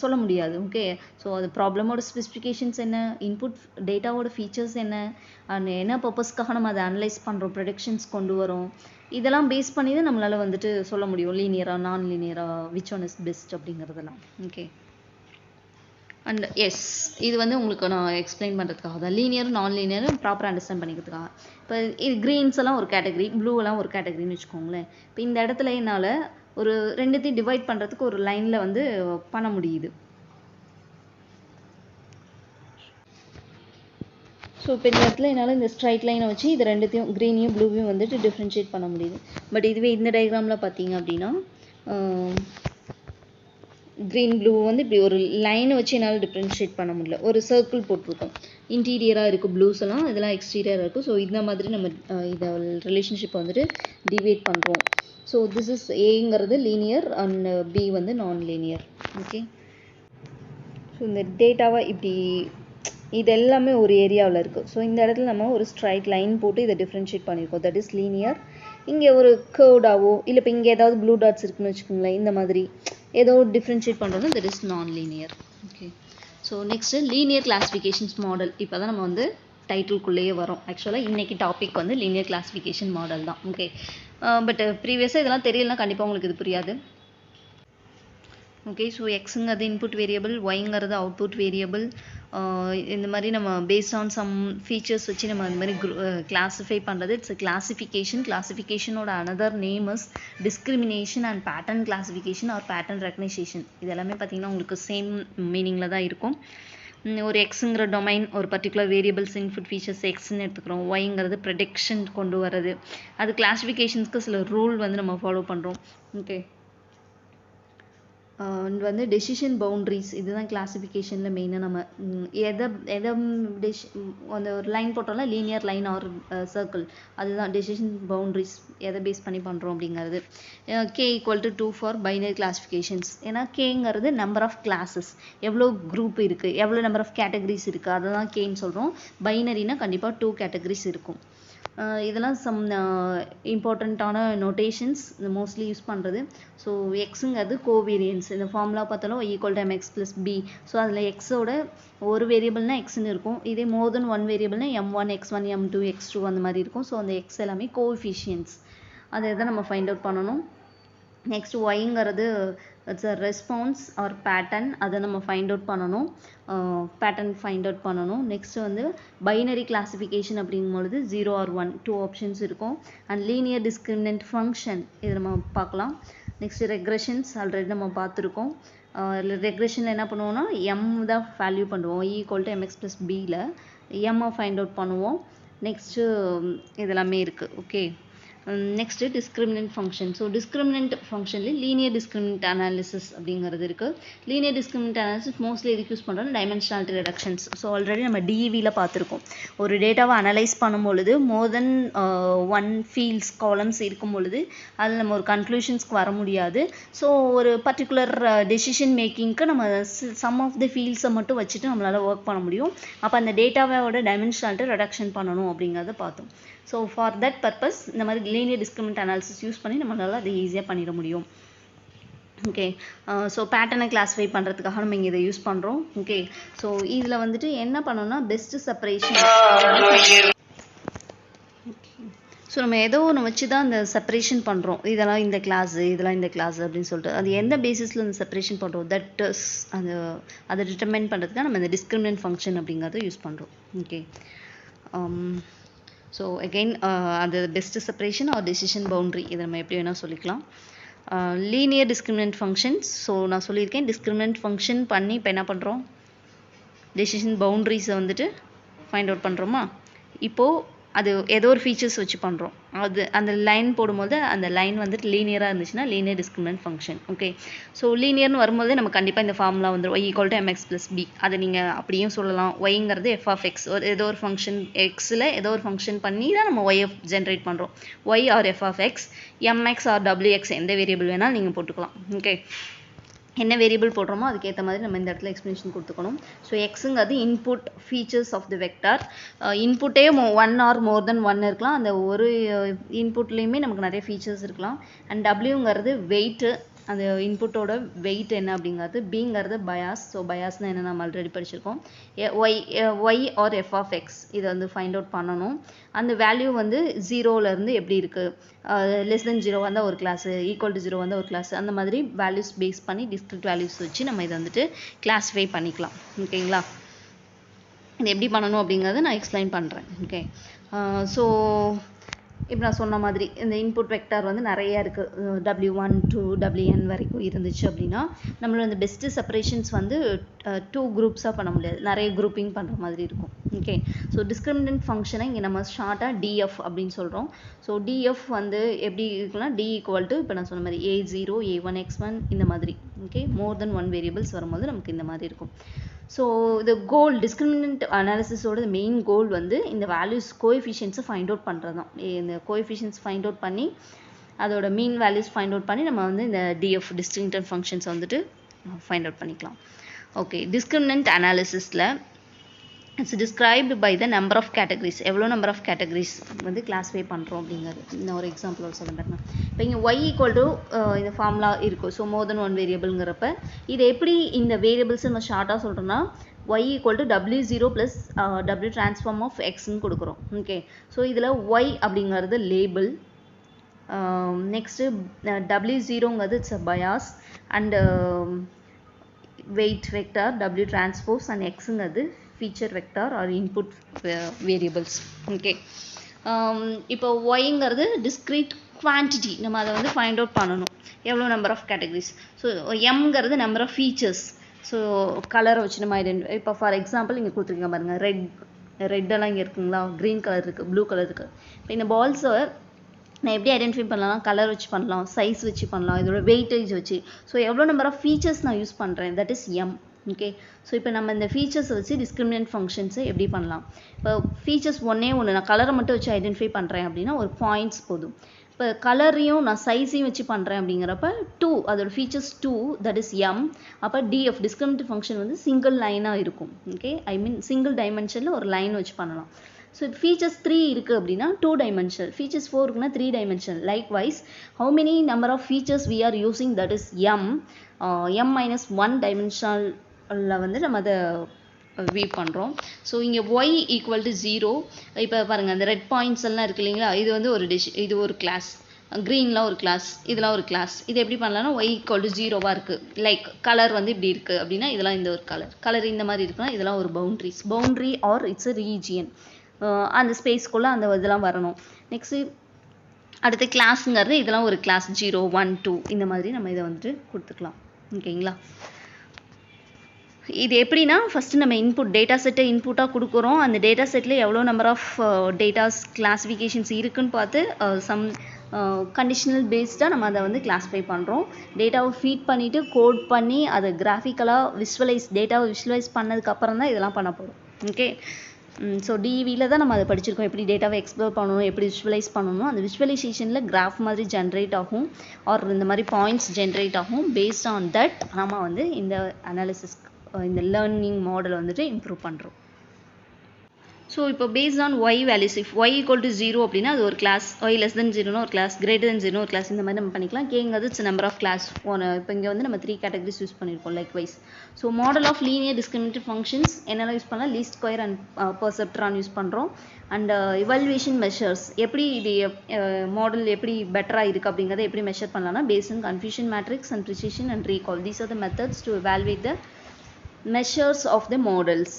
சொல்ல முடியாது. ஓகே, ஸோ அது ப்ராப்ளமோட ஸ்பெசிஃபிகேஷன்ஸ் என்ன, இன்புட் டேட்டாவோட ஃபீச்சர்ஸ் என்ன, அண்ட் என்ன பர்பஸ்க்காக நம்ம அதை அனலைஸ் பண்ணுறோம், ப்ரெடிக்ஷன்ஸ் கொண்டு வரோம், இதெல்லாம் பேஸ் பண்ணி தான் நம்மளால் வந்துட்டு சொல்ல முடியும் லீனியராக நான் லீனியராக விச் ஒன் இஸ் பெஸ்ட் அப்படிங்கிறதெல்லாம். ஓகே, அண்ட் எஸ் இது வந்து உங்களுக்கு நான் எக்ஸ்பிளைன் பண்ணுறதுக்காக தான் லீனியர் நான் லீனியர் ப்ராப்பராக அண்டர்ஸ்டாண்ட் பண்ணிக்கிறதுக்காக. இப்போ இது க்ரீன்ஸ் எல்லாம் ஒரு கேட்டகரி, ப்ளூவெல்லாம் ஒரு கேட்டகரின்னு வச்சுக்கோங்களேன். இப்போ இந்த இடத்துல என்னால் ஒரு 2த்தையும் டிவைட் பண்ணுறதுக்கு ஒரு லைனில் வந்து பண்ண முடியுது. ஸோ இப்போ இந்த இடத்துல என்னால் இந்த ஸ்ட்ரைட் லைனை வச்சு இது ரெண்டுத்தையும் க்ரீனையும் ப்ளூவையும் வந்துட்டு டிஃப்ரென்ஷியேட் பண்ண முடியுது. பட் இதுவே இந்த டயக்ராமில் பார்த்தீங்க அப்படின்னா க்ரீன் ப்ளூ வந்து இப்படி ஒரு லைனை வச்சு என்னால் டிஃப்ரென்ஷியேட் பண்ண முடியல. ஒரு சர்க்கிள் போட்டிருக்கோம், இன்டீரியராக இருக்குது ப்ளூஸ் எல்லாம், இதெல்லாம் எக்ஸ்டீரியராக இருக்குது. ஸோ இந்த மாதிரி நம்ம இதை ரிலேஷன்ஷிப்பை வந்துட்டு டிவைட் பண்ணுறோம். ஸோ திஸ் இஸ் ஏங்கிறது லீனியர் அண்ட் பி வந்து நான் லீனியர். ஓகே, ஸோ இந்த டேட்டாவை இப்படி இது எல்லாமே ஒரு ஏரியாவில் இருக்குது. ஸோ இந்த இடத்துல நம்ம ஒரு ஸ்ட்ரைட் லைன் போட்டு இதை டிஃப்ரென்ஷியேட் பண்ணியிருக்கோம், தட் இஸ் லீனியர். இங்கே ஒரு கர்வ்டாவோ இல்லை இப்போ இங்கே ஏதாவது ப்ளூ டாட்ஸ் இருக்குன்னு வச்சுக்கோங்களேன், இந்த மாதிரி ஏதோ டிஃப்ரென்ஷியேட் பண்ணுறது தட் இஸ் நான் linear. Okay, so next linear classifications model. இப்போ தான் நம்ம வந்து டைட்டில்குள்ளேயே வரோம். ஆக்சுவலாக இன்றைக்கி டாபிக் வந்து லீனியர் கிளாஸிஃபிகேஷன் மாடல் தான். ஓகே, பட் ப்ரீவியஸாக இதெல்லாம் தெரியலனா கண்டிப்பாக உங்களுக்கு இது புரியாது. ஓகே, ஸோ எக்ஸுங்கிறது இன்புட் வேரியபிள், ஒய்ங்கிறது அவுட்புட் வேரியபிள். இந்த மாதிரி நம்ம பேஸ்ட் ஆன் சம் ஃபீச்சர்ஸ் வச்சு நம்ம இந்த மாதிரி கிளாஸிஃபை பண்ணுறது இட்ஸ் கிளாஸிஃபிகேஷன். கிளாஸிஃபிகேஷனோட another name is discrimination and pattern classification or pattern recognition. இது எல்லாமே பார்த்தீங்கன்னா உங்களுக்கு சேம் மீனிங்கில் தான் இருக்கும். ஒரு எக்ஸுங்கிற டொமைன், ஒரு பர்டிகுலர் வேரியபிள்ஸ் இன்புட் ஃபீச்சர்ஸ் எக்ஸ்ன்னு எடுத்துக்கிறோம். ஒய்ங்கிறது ப்ரெடிக்ஷன் கொண்டு வர்றது. அது கிளாஸிஃபிகேஷன்ஸ்க்கு சில ரூல் வந்து நம்ம ஃபாலோ பண்ணுறோம். ஓகே, வந்து டெசிஷன் பவுண்ட்ரிஸ், இதுதான் கிளாஸிஃபிகேஷனில் மெயினாக நம்ம எதை அந்த ஒரு லைன் போட்டோம்னா லீனியர் லைன் ஆர் சர்க்கிள், அதுதான் டெசிஷன் பவுண்ட்ரிஸ், எதை பேஸ் பண்ணி பண்ணுறோம் அப்படிங்கிறது. K equal to 2 for binary classifications. ஏன்னா கேங்கிறது நம்பர் ஆஃப் கிளாஸஸ், எவ்வளோ குரூப் இருக்குது, எவ்வளோ நம்பர் ஆஃப் கேட்டகரிஸ் இருக்குது, அதை தான் கேன்னு சொல்கிறோம். பைனரினா கண்டிப்பாக 2 கேட்டகரிஸ் இருக்கும். இதெல்லாம் சம் இம்பார்ட்டண்ட்டான நோட்டேஷன்ஸ் மோஸ்ட்லி யூஸ் பண்ணுறது. ஸோ எக்ஸுங்கிறது கோவேரியன்ஸ். இந்த ஃபார்முலா பார்த்தாலும் equal to mx + b. So அதில் எக்ஸோட ஒரு வேரியபிள்னா எக்ஸ்ன்னு இருக்கும், இதே மோர் தென் one வேரியபிள்னா m1 x1 m2 x2 அந்த மாதிரி இருக்கும். ஸோ அந்த எக்ஸ் எல்லாமே கோஎஃபிஷியன்ட்ஸ், அதை தான் நம்ம ஃபைண்ட் அவுட் பண்ணணும். நெக்ஸ்ட் ஒய்ங்கிறது it's a response or pattern, அதை நம்ம ஃபைண்ட் அவுட் பண்ணணும், பேட்டர்ன் ஃபைண்ட் அவுட் பண்ணணும். நெக்ஸ்ட் வந்து பைனரி கிளாஸிஃபிகேஷன் அப்படிங்கும்பொழுது 0 or 1 2 ஆப்ஷன்ஸ் இருக்கும். அண்ட் லீனியர் டிஸ்கிரிமினன்ட் ஃபங்க்ஷன், இது நம்ம பார்க்கலாம். நெக்ஸ்ட் ரெக்ரெஷன்ஸ் ஆல்ரெடி நம்ம பார்த்துருக்கோம். ரெக்ரெஷனில் என்ன பண்ணுவோம்னா எம் தான் வேல்யூ பண்ணுவோம், ஈக்குவல் டு mx + bயில் எம்மை ஃபைண்ட் அவுட் பண்ணுவோம். நெக்ஸ்ட்டு இதெல்லாமே இருக்குது. Okay, next discriminant function. So discriminant ஃபங்க்ஷன்லேயே லீனியர் டிஸ்கிரிமினன்ட் அனாலிசிஸ் அப்படிங்கிறது இருக்குது. லீனியர் டிஸ்கிரிமினன்ட் அனாலிசிஸ் மோஸ்ட்லி எதுக்கு யூஸ் பண்ணுறோம், டைமென்ஷனாலிட்டி ரெடக்ஷன்ஸ். ஸோ ஆல்ரெடி நம்ம டிவியில் பார்த்துருக்கோம். ஒரு டேட்டாவை அனலைஸ் பண்ணும்பொழுது மோர் தென் 1 ஃபீல்ட்ஸ் காலம்ஸ் இருக்கும் பொழுது அதில் நம்ம ஒரு கன்க்ளூஷன்ஸ்க்கு வர முடியாது. ஸோ ஒரு பர்டிகுலர் டெசிஷன் மேக்கிங்க்கு நம்ம சம் ஆஃப் த ஃபீல்ட்ஸை மட்டும் வச்சுட்டு நம்மளால் ஒர்க் பண்ண முடியும். அப்போ அந்த டேட்டாவோட டைமென்ஷனாலிட்டி ரெடக்ஷன் பண்ணணும் அப்படிங்கிறத பார்த்தோம். ஸோ ஃபார் தட் பர்பஸ் இந்த மாதிரி லீனியர் டிஸ்கிரிமினன்ட் அனாலிசிஸ் யூஸ் பண்ணி நம்மளால் அதை ஈஸியாக பண்ணிட முடியும். ஓகே, ஸோ பேட்டர்னை கிளாஸிஃபை பண்ணுறதுக்காக நம்ம இங்கே இதை யூஸ் பண்ணுறோம். ஓகே, ஸோ இதில் வந்துட்டு என்ன பண்ணோம்னா பெஸ்ட் செப்பரேஷன். ஸோ நம்ம ஏதோ ஒன்று வச்சு தான் அந்த செப்பரேஷன் பண்ணுறோம், இதெல்லாம் இந்த கிளாஸு இதெல்லாம் இந்த கிளாஸு அப்படின்னு சொல்லிட்டு. அது எந்த பேசிஸில் அந்த செப்பரேஷன் பண்ணுறோம், தட் இஸ் அதை டிட்டர்மைன் பண்ணுறதுக்காக நம்ம இந்த டிஸ்கிரிமினன்ட் ஃபங்க்ஷன் அப்படிங்கிறத யூஸ் பண்ணுறோம். ஓகே, ஸோ அகெயின் அது best separation or decision boundary, இதை நம்ம எப்படி வேணால் சொல்லிக்கலாம். Linear discriminant functions. ஸோ நான் சொல்லியிருக்கேன் டிஸ்கிரிமினன்ட் ஃபங்க்ஷன் பண்ணி இப்போ என்ன பண்ணுறோம், டெசிஷன் பவுண்ட்ரிஸை வந்துட்டு ஃபைண்ட் அவுட் பண்ணுறோமா. இப்போது அது ஏதோ ஒரு ஃபீச்சர்ஸ் வச்சு பண்ணுறோம், அது அந்த லைன் போடும்போது அந்த லைன் வந்துட்டு லீனியராக இருந்துச்சுன்னா linear discriminant function. Okay, so லீனியர்னு வரும்போது நம்ம கண்டிப்பாக இந்த ஃபார்முலா வந்துடும், y equal to mx + b. அதை நீங்கள் அப்படியும் சொல்லலாம். ஒய்ங்கிறது f of x, ஏதோ ஒரு ஃபங்க்ஷன் எக்ஸில் ஏதோ ஒரு ஃபங்க்ஷன் பண்ணி தான் நம்ம ஒய்யை ஜென்ரேட் பண்ணுறோம். y ஆர் f of x, mx ஆர் wx, எந்த வேரியபிள் வேணாலும் நீங்கள் போட்டுக்கலாம். ஓகே, என்ன வேரியபிள் போடுறோமோ அதுக்கேற்ற மாதிரி நம்ம இந்த இடத்துல எக்ஸ்பிளேஷன் கொடுத்துக்கணும். ஸோ எக்ஸுங்கிறது input features of the vector. இன்புட்டே 1 ஆர் மோர் தென் 1 இருக்கலாம், அந்த ஒரு இன்புட்லேயுமே நமக்கு நிறைய ஃபீச்சர்ஸ் இருக்கலாம். அண்ட் டபிள்யூங்கிறது வெயிட்டு, அந்த இன்புட்டோட வெயிட் என்ன அப்படிங்கிறது. பிங்கிறது பயாஸ். ஸோ பயாஸ்னால் என்ன நம்ம ஆல்ரெடி படிச்சிருக்கோம். Y or f of x, இதை வந்து ஃபைண்ட் அவுட் பண்ணணும். அந்த வேல்யூ வந்து 0லேருந்து எப்படி இருக்குது, லெஸ் தென் 0 வந்தால் ஒரு கிளாஸு, ஈக்குவல் டு 0 வந்தால் ஒரு கிளாஸு, அந்த மாதிரி வேல்யூஸ் பேஸ் பண்ணி டிஸ்கிரிட் வேல்யூஸ் வச்சு நம்ம இதை வந்துட்டு கிளாஸிஃபை பண்ணிக்கலாம். ஓகேங்களா, இது எப்படி பண்ணணும் அப்படிங்கிறத நான் எக்ஸ்பிளைன் பண்ணுறேன். ஓகே, ஸோ இப்போ நான் சொன்ன மாதிரி இந்த இன்புட் வெக்டார் வந்து நிறைய இருக்குது, W1 to WN வரைக்கும் இருந்துச்சு அப்படின்னா நம்மளோட இந்த பெஸ்ட்டு செப்பரேஷன்ஸ் வந்து 2 குரூப்ஸாக பண்ண முடியாது, நிறைய குரூப்பிங் பண்ணுற மாதிரி இருக்கும். ஓகே, ஸோ டிஸ்கிரிமினன்ட் ஃபங்க்ஷனை இங்கே நம்ம ஷார்ட்டாக DF அப்படின்னு சொல்கிறோம். ஸோ DF வந்து எப்படி இருக்குன்னா D ஈக்குவல் டு இப்போ நான் சொன்ன மாதிரி A0 A1 X1 இந்த மாதிரி. ஓகே, மோர் தென் 1 வேரியபிள்ஸ் வரும்போது நமக்கு இந்த மாதிரி இருக்கும். ஸோ இது கோல் டிஸ்கிரிமினன்ட் அனாலிசிஸோட மெயின் கோல் வந்து இந்த வேல்யூஸ் கோஎஃபிஷியன்ஸை ஃபைண்ட் அவுட் பண்ணுறது தான். இந்த கோஎஃபிஷியன்ஸ் ஃபைண்ட் அவுட் பண்ணி அதோட மீன் வேல்யூஸ் ஃபைண்ட் அவுட் பண்ணி நம்ம வந்து இந்த DF டிஸ்டிங்க்டிவ் ஃபங்க்ஷன்ஸ் வந்துட்டு ஃபைண்ட் அவுட் பண்ணிக்கலாம். ஓகே, டிஸ்கிரிமினன்ட் அனாலிசிஸில் it's described by the number of categories, எவ்வளோ நம்பர் ஆஃப் கேட்டகரிஸ் வந்து கிளாஸிஃபை பண்ணுறோம் அப்படிங்கிறது. இந்த ஒரு எக்ஸாம்பிள் சொல்ல பாருங்க. இப்போ இங்கே y ஈக்குவல் டு இந்த ஃபார்முலா இருக்கும். ஸோ மோர் தென் 1 வேரியபிள்ங்கிறப்ப இது எப்படி இந்த வேரியபிள்ஸ் நம்ம ஷார்ட்டாக சொல்கிறோம்னா y equal to W0 plus W transform of எக்ஸ்ன்னு கொடுக்குறோம். ஓகே, ஸோ இதில் y அப்படிங்கிறது லேபிள், நெக்ஸ்ட்டு W0ங்கிறது it's a bias and weight vector W transpose and எக்ஸுங்கிறது feature vector or input variables. Okay, இப்போ ஒய்ங்கிறது discrete quantity, நம்ம அதை வந்து ஃபைண்ட் அவுட் பண்ணணும் எவ்வளோ நம்பர் ஆஃப் கேட்டகரிஸ். ஸோ எம்ங்கிறது நம்பர் ஆஃப் ஃபீச்சர்ஸ். ஸோ கலரை வச்சு நம்ம ஐடென்டி, இப்போ ஃபார் எக்ஸாம்பிள் இங்கே கொடுத்துருக்கீங்க பாருங்கள், ரெட்டெல்லாம் இங்கே இருக்குங்களா, க்ரீன் கலர் இருக்குது, ப்ளூ கலர் இருக்குது. இப்போ இந்த பால்ஸை நான் எப்படி ஐடென்டிஃபை பண்ணலாம், கலர் வச்சு பண்ணலாம், சைஸ் வச்சு பண்ணலாம், இதோட வெயிட்டேஜ் வச்சு. ஸோ எவ்வளோ நம்பர் ஆஃப் ஃபீச்சர்ஸ் நான் யூஸ் பண்ணுறேன், that is M. Okay, so இப்போ நம்ம இந்த ஃபீச்சர்ஸை வச்சு டிஸ்கிரிமினன்ட் ஃபங்க்ஷன்ஸை எப்படி பண்ணலாம். இப்போ ஃபீச்சர்ஸ் ஒன்று நான் கலரை மட்டும் வச்சு ஐடென்டிஃபை பண்ணுறேன் அப்படின்னா ஒரு பாயிண்ட்ஸ் போதும். இப்போ கலரையும் நான் சைஸையும் வச்சு பண்ணுறேன் அப்படிங்கிறப்ப 2, அதோட ஃபீச்சர்ஸ் 2, தட் இஸ் எம். அப்போ DF டிஸ்கிரிமினன்ட் ஃபங்க்ஷன் வந்து சிங்கிள் லைனாக இருக்கும். ஓகே, ஐ மீன் சிங்கிள் டைமென்ஷனில் ஒரு லைன் வச்சு பண்ணலாம். ஸோ ஃபீச்சர்ஸ் 3 இருக்குது அப்படின்னா 2 dimensional, ஃபீச்சர்ஸ் 4 இருக்குன்னா 3 dimensional. Likewise how many number of features we are using, that is M. M-1 dimensional வந்து நம்ம அதை வியூ பண்ணுறோம். ஸோ இங்கே y ஈக்குவல் டு 0. இப்போ பாருங்கள், அந்த ரெட் பாயிண்ட்ஸ் எல்லாம் இருக்குது இல்லைங்களா, இது வந்து ஒரு இது ஒரு கிளாஸ், க்ரீன்லாம் ஒரு கிளாஸ், இதெல்லாம் ஒரு கிளாஸ். இது எப்படி பண்ணலாம்னா y ஈக்குவல் டு 0வாக இருக்குது. லைக் கலர் வந்து இப்படி இருக்குது அப்படின்னா இதெல்லாம் இந்த ஒரு கலர் இந்த மாதிரி இருக்குன்னா இதெல்லாம் ஒரு boundary or it's a region. அந்த ஸ்பேஸ்க்குள்ளே அந்த இதெல்லாம் வரணும். நெக்ஸ்ட்டு அடுத்த கிளாஸுங்கிறது இதெல்லாம் ஒரு கிளாஸ் 0 1 2 இந்த மாதிரி நம்ம இதை வந்துட்டு கொடுத்துக்கலாம். ஓகேங்களா, இது எப்படின்னா ஃபஸ்ட்டு நம்ம இன்புட் டேட்டா செட்டை இன்புட்டாக கொடுக்குறோம். அந்த டேட்டா செட்டில் எவ்வளோ நம்பர் ஆஃப் டேட்டாஸ் கிளாஸிஃபிகேஷன்ஸ் இருக்குன்னு பார்த்து சம் கண்டிஷனல் பேஸ்டாக நம்ம அதை வந்து கிளாஸிஃபை பண்ணுறோம். டேட்டாவை ஃபீட் பண்ணிவிட்டு கோட் பண்ணி அதை கிராஃபிக்கலாக டேட்டாவை விஷுவலைஸ் பண்ணதுக்கப்புறம் தான் இதெல்லாம் பண்ண போகிறோம். ஓகே, ஸோ டிவியில் தான் நம்ம அதை படிச்சிருக்கோம், எப்படி டேட்டாவை எக்ஸ்ப்ளோர் பண்ணணும், எப்படி விஷுவலைஸ் பண்ணணும். அந்த விஷுவலைசேஷனில் கிராஃப் மாதிரி ஜென்ரேட் ஆகும் ஆர் இந்த மாதிரி பாயிண்ட்ஸ் ஜென்ரேட் ஆகும். பேஸ்ட் ஆன் தட் நம்ம வந்து இந்த அனாலிசிஸ் இந்த லேர்னிங் மாடலை வந்துட்டு இம்ப்ரூவ் பண்ணுறோம். ஸோ இப்போ based on y values, if y equal to 0 அப்படின்னா அது ஒரு கிளாஸ், ஒய் லெஸ் தென் 0னா ஒரு கிளாஸ், கிரேட்டர் தென் 0 ஒரு கிளாஸ், இந்த மாதிரி நம்ம பண்ணிக்கலாம். கேங்கிறது இட்ஸ் நம்பர் ஆஃப் கிளாஸ். இப்போ இங்கே வந்து நம்ம 3 கேட்டகரிஸ் யூஸ் பண்ணியிருக்கோம் likewise. So model of linear discriminant functions என்னெல்லாம் யூஸ் பண்ணலாம், least square and perceptron use பண்ணுறோம். அண்ட் இவாலுவேஷன் மெஷர்ஸ், எப்படி இது மாடல் எப்படி பெட்டராக இருக்குது அப்படிங்கிறத எப்படி மெஷர் பண்ணலாம்னா based on confusion matrix and precision and recall. These are the methods to evaluate the measures of the models.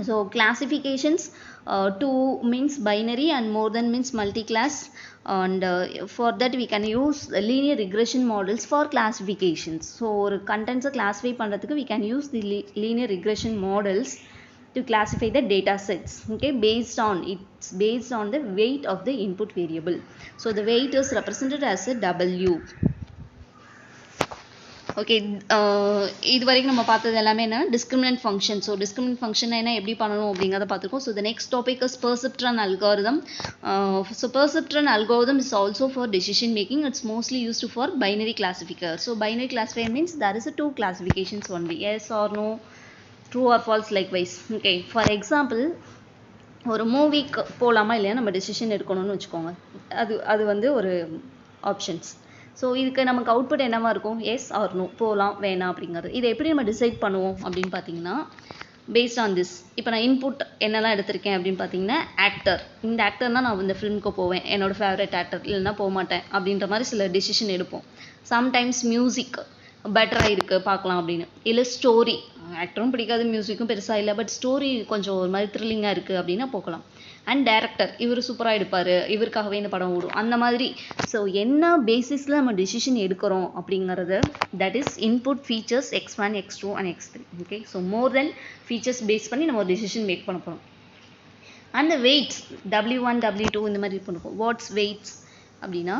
So classifications, 2 means binary and more than means multi-class, and for that we can use linear regression models for classifications. So ஒரு contents classify பண்றதுக்கு we can use the linear regression models to classify the data sets. Okay, it's based on the weight of the input variable. So the weight is represented as a W. Okay, இது வரைக்கும் நம்ம பார்த்தது எல்லாமே என்ன, discriminant function. So discriminant function என்ன எப்படி பண்ணணும் அப்படிங்கிறத பார்த்துருக்கோம். So the next topic is perceptron algorithm. So perceptron algorithm is also for decision making. It's mostly used for binary classifier. So binary classifier means there is a 2 classifications only, yes or no, true or false likewise. Okay, for example ஒரு மூவிக்கு போகலாமா இல்லையா நம்ம டெசிஷன் எடுக்கணும்னு வச்சுக்கோங்க. அது வந்து ஒரு ஆப்ஷன்ஸ். ஸோ இதுக்கு நமக்கு அவுட்புட் என்னவா இருக்கும், எஸ் ஆர் நோ, போகலாம் வேணாம் அப்படிங்கிறது. இதை எப்படி நம்ம டிசைட் பண்ணுவோம் அப்படின்னு பார்த்தீங்கன்னா பேஸ்ட் ஆன் திஸ். இப்போ நான் இன்புட் என்னெல்லாம் எடுத்திருக்கேன் அப்படின்னு பார்த்தீங்கன்னா ஆக்டர், இந்த ஆக்டர்னா நான் இந்த ஃபிலிமுக்கு போவேன், என்னோட ஃபேவரட் ஆக்டர், இல்லைன்னா போக மாட்டேன் அப்படின்ற மாதிரி சில டெசிஷன் எடுப்போம். சம்டைம்ஸ் மியூசிக் பெட்டராக இருக்குது பார்க்கலாம் அப்படின்னு, இல்லை ஸ்டோரி ஆக்டரும் பிடிக்காது, மியூசிக்கும் பெருசாக இல்லை, பட் ஸ்டோரி கொஞ்சம் ஒரு மாதிரி த்ரில்லிங்காக இருக்குது அப்படின்னா போகலாம். அண்ட் டேரக்டர் இவர் சூப்பராக எடுப்பார், இவருக்காகவே இந்த படம் ஓடும் அந்த மாதிரி. ஸோ என்ன பேசிஸில் நம்ம டெசிஷன் எடுக்கிறோம் அப்படிங்கிறது, that is input features X1 X2 and X3. Okay, so more then features base பண்ணி நம்ம ஒரு டெசிஷன் மேக் பண்ண போகிறோம். அந்த வெயிட்ஸ் W1 W2 இந்த மாதிரி பண்ணுவோம். வாட்ஸ் வெயிட்ஸ் அப்படின்னா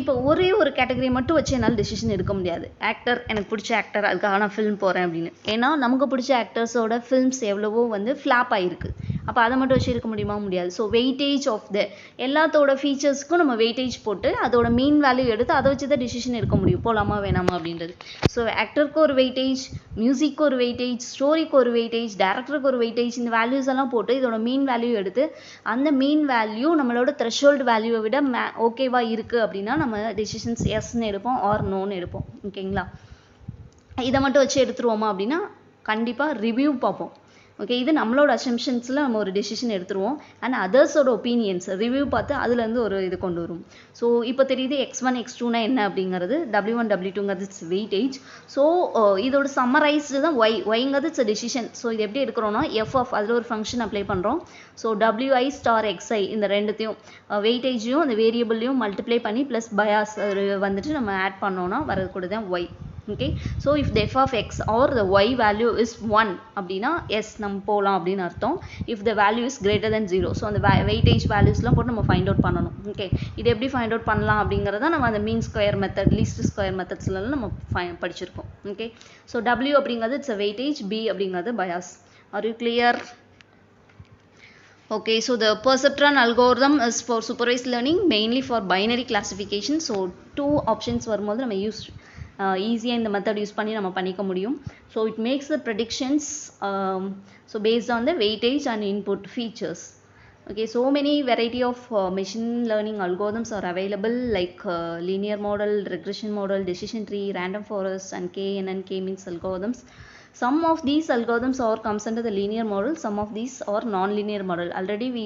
இப்போ ஒரே ஒரு கேட்டகரி மட்டும் வச்சு என்னால் டெசிஷன் எடுக்க முடியாது. ஆக்டர் எனக்கு பிடிச்ச ஆக்டர், அதுக்காக நான் ஃபிலிம் போகிறேன் அப்படின்னு. ஏன்னா நமக்கு பிடிச்ச ஆக்டர்ஸோட ஃபிலிம்ஸ் எவ்வளவோ வந்து ஃப்ளாப் ஆகிருக்கு. அப்போ அதை மட்டும் வச்சு இருக்க முடியுமா? முடியாது. ஸோ வெயிட்டேஜ் ஆஃப் த எல்லாத்தோட ஃபீச்சர்ஸ்க்கும் நம்ம வெயிட்டேஜ் போட்டு அதோட மீன் வேல்யூ எடுத்து அதை வச்சு தான் டெசிஷன் எடுக்க முடியும், போகலாமா வேணாமா அப்படின்றது. ஸோ ஆக்டருக்கு ஒரு வெயிட்டேஜ், மியூசிக்கு ஒரு வெயிட்டேஜ், ஸ்டோரிக்கு ஒரு வெயிட்டேஜ், டேரக்டருக்கு ஒரு வெயிட்டேஜ், இந்த வேல்யூஸ் எல்லாம் போட்டு இதோட மீன் வேல்யூ எடுத்து அந்த மீன் வேல்யூ நம்மளோட த்ரெஷோல்டு வேல்யூவை விட ஓகேவா இருக்குது அப்படின்னா நம்ம டெசிஷன்ஸ் எஸ்ன்னு எடுப்போம் ஆர் நோன்னு எடுப்போம். ஓகேங்களா? இதை மட்டும் வச்சு எடுத்துருவோமா அப்படின்னா கண்டிப்பாக ரிவ்யூ பார்ப்போம். ஓகே, இது நம்மளோட அசம்ஷன்ஸில் நம்ம ஒரு டெசிஷன் எடுத்துருவோம். அண்ட் அதர்ஸோட ஒப்பீனியன்ஸ் ரிவ்யூ பார்த்து அதுலேருந்து ஒரு இது கொண்டு வரும். ஸோ இப்போ தெரியுது X1 X2னா என்ன அப்படிங்கிறது. W1 W2ங்கிறது இட்ஸ் வெயிட்டேஜ். ஸோ இதோட சம்மரைஸ்டு தான் ஒய்ங்கிறது இட்ஸ் டெசிஷன். ஸோ இது எப்படி எடுக்கிறோன்னா FF அதில் ஒரு ஃபங்க்ஷன் அப்ளை பண்ணுறோம். ஸோ WI ஸ்டார் XI இந்த ரெண்டுத்தையும் வெயிட்டேஜையும் அந்த வேரியபிளையும் மல்டிப்ளை பண்ணி ப்ளஸ் பயாஸ் வந்துட்டு நம்ம ஆட் பண்ணோன்னா வரது கூட தான் Y. Okay, so if the f of x or the y value is 1 அப்படின்னா எஸ் நம்ம போகலாம் அப்படின்னு அர்த்தம். if the value is greater than 0, so அந்த weightage valuesலாம் போட்டு நம்ம ஃபைண்ட் அவுட் பண்ணணும். ஓகே, இது எப்படி ஃபைண்ட் அவுட் பண்ணலாம் அப்படிங்கிறத நம்ம அந்த mean square method, least square மெத்தட்ஸ்லாம் நம்ம படிச்சிருக்கோம். ஓகே, ஸோ W அப்படிங்கிறது இட்ஸ் a weightage, B அப்படிங்கிறது bias. Are you clear? Okay, so the perceptron algorithm is for supervised learning, mainly for binary classification. So two options வரும்போது நம்ம ஈஸியாக இந்த மெத்தட் யூஸ் பண்ணி நம்ம பண்ணிக்க முடியும். So it makes the predictions so based on the weightage and input features. Okay, so many variety of machine learning algorithms are available, like linear model, regression model, decision tree, random forest, and KNN, K-means algorithms. Some of these algorithms comes under the linear model, some of these are non-linear model. Already we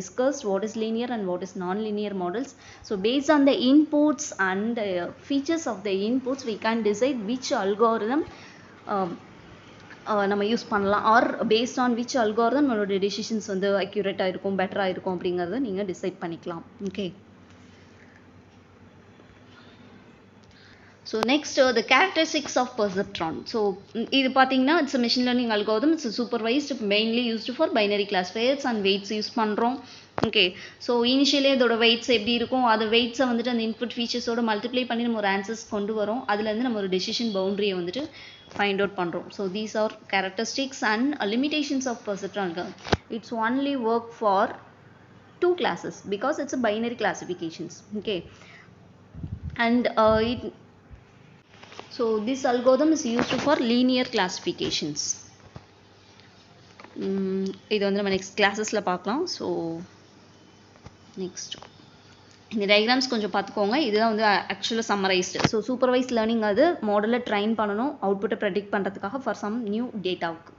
discussed what is linear and what is non-linear models. So based on the inputs and features of the inputs, we can decide which algorithm நம்ம யூஸ் பண்ணலாம், or based on which algorithm நம்மளோட டெசிஷன்ஸ் வந்து அக்யூரேட்டாக இருக்கும், பெட்டராக இருக்கும் அப்படிங்கிறத நீங்கள் டிசைட் பண்ணிக்கலாம். Okay, so next the characteristics of perceptron. So இது பார்த்தீங்கன்னா it's machine learning algorithm. It's supervised, mainly used for binary classifiers and weights use பண்ணுறோம். ஓகே, ஸோ இனிஷியலே இதோட வெயிட்ஸ் எப்படி இருக்கும், அது வெயிட்ஸை வந்துட்டு அந்த இன்புட் ஃபீச்சர்ஸோட மல்டிப்ளை பண்ணி நம்ம ஒரு ஆன்சர்ஸ் கொண்டு வரோம். அதுலேருந்து நம்ம ஒரு டெசிஷன் பவுண்டரியை வந்துட்டு find out பண்ணுறோம். So these are characteristics and limitations of perceptron algorithm. It's only work for two classes because it's a binary classifications. Okay, and so this algorithm is used for linear classifications. இது வந்து நம்ம நெக்ஸ்ட் கிளாஸஸ்ல பார்க்கலாம். ஸோ நெக்ஸ்ட் இந்த டயக்ராம்ஸ் கொஞ்சம் பார்த்துக்கோங்க. இதுதான் வந்து ஆக்சுவலாக சம்மரைஸ்டு. ஸோ சூப்பர்வைஸ் லேர்னிங் அது மாடலை ட்ரைன் பண்ணணும், அவுட்புட்டை ப்ரெடிக்ட் பண்ணுறதுக்காக ஃபார் சம் நியூ டேட்டாவுக்கு.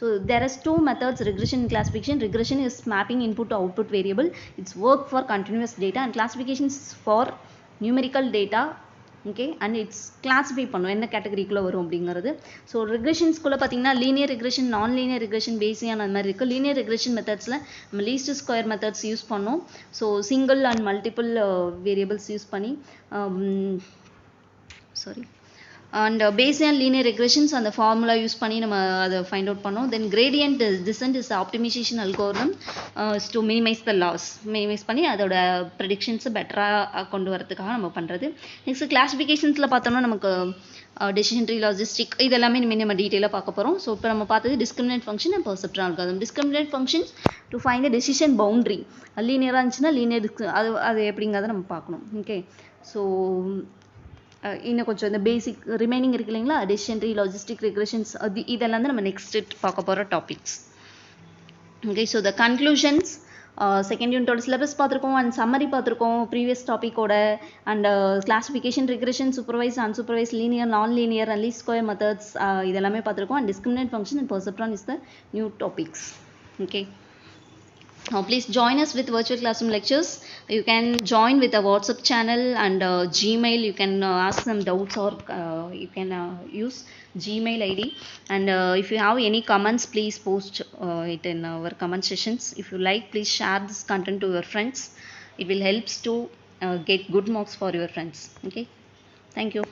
So there is two methods, regression and classification. Regression is mapping input to output variable. It's work for continuous data, and classification is for numerical data. Okay, and it's classify பண்ணும் என்ன கேட்டகரிக்குள்ளே வரும் அப்படிங்கிறது. ஸோ ரெக்ரெஷன்ஸ்குள்ளே பார்த்தீங்கன்னா linear regression, non linear regression, Bayesian அந்த மாதிரி இருக்குது. லீனியர் ரெக்ரெஷன் மெத்தட்ஸில் நம்ம லீஸ்ட் ஸ்கொயர் மெத்தட்ஸ் யூஸ் பண்ணோம். So single and multiple variables use பண்ணி அண்ட் பேசியன் லீனியர் ரெக்ரெஷன்ஸ் அந்த ஃபார்முலா யூஸ் பண்ணி நம்ம அதை ஃபைண்ட் அவுட் பண்ணோம். Then gradient descent is optimization algorithm to minimize the loss, minimize பண்ணி அதோட ப்ரெடிக்ஷன்ஸை பெட்டராக கொண்டு வரதுக்காக நம்ம பண்ணுறது. நெக்ஸ்ட் கிளாஸிஃபிகேஷன்ஸில் பார்த்தோம்னா நமக்கு டெசிஷன் ட்ரீ, லாஜிஸ்டிக் இதெல்லாமே இனிமேல் நம்ம டீட்டெயிலாக பார்க்க போகிறோம். ஸோ இப்போ நம்ம பார்த்தது discriminate function and perceptron algorithm. Discriminate functions to find the decision boundary, லீனியராக இருந்துச்சுன்னா லீனியர் அது எப்படிங்கிறத நம்ம பார்க்கணும். ஓகே, ஸோ இன்னும் கொஞ்சம் இந்த பேசிக் ரிமைனிங் இருக்கு இல்லைங்களா, டெசிஷன் ட்ரீ, லாஜிஸ்டிக், ரெக்ரெஷன்ஸ், அது இதெல்லாம் தான் நம்ம நெக்ஸ்ட் பார்க்க போகிற topics. Okay, so the conclusions second யூனிட்டோட சிலபஸ் பார்த்துருக்கோம் அண்ட் சம்மரி பார்த்துருக்கோம் ப்ரீவியஸ் டாப்பிக்கோட. And classification, regression, supervise, unsupervise, linear, non linear, and least square methods இதெல்லாமே பார்த்துருக்கோம். And discriminate function and perceptron is the new topics. Okay. Please join us with virtual classroom lectures. You can join with a WhatsApp channel and Gmail. You can ask some doubts, or you can use Gmail ID. And if you have any comments, please post it in our comment sessions. If you like, please share this content to your friends. It will help to get good marks for your friends. Okay, thank you.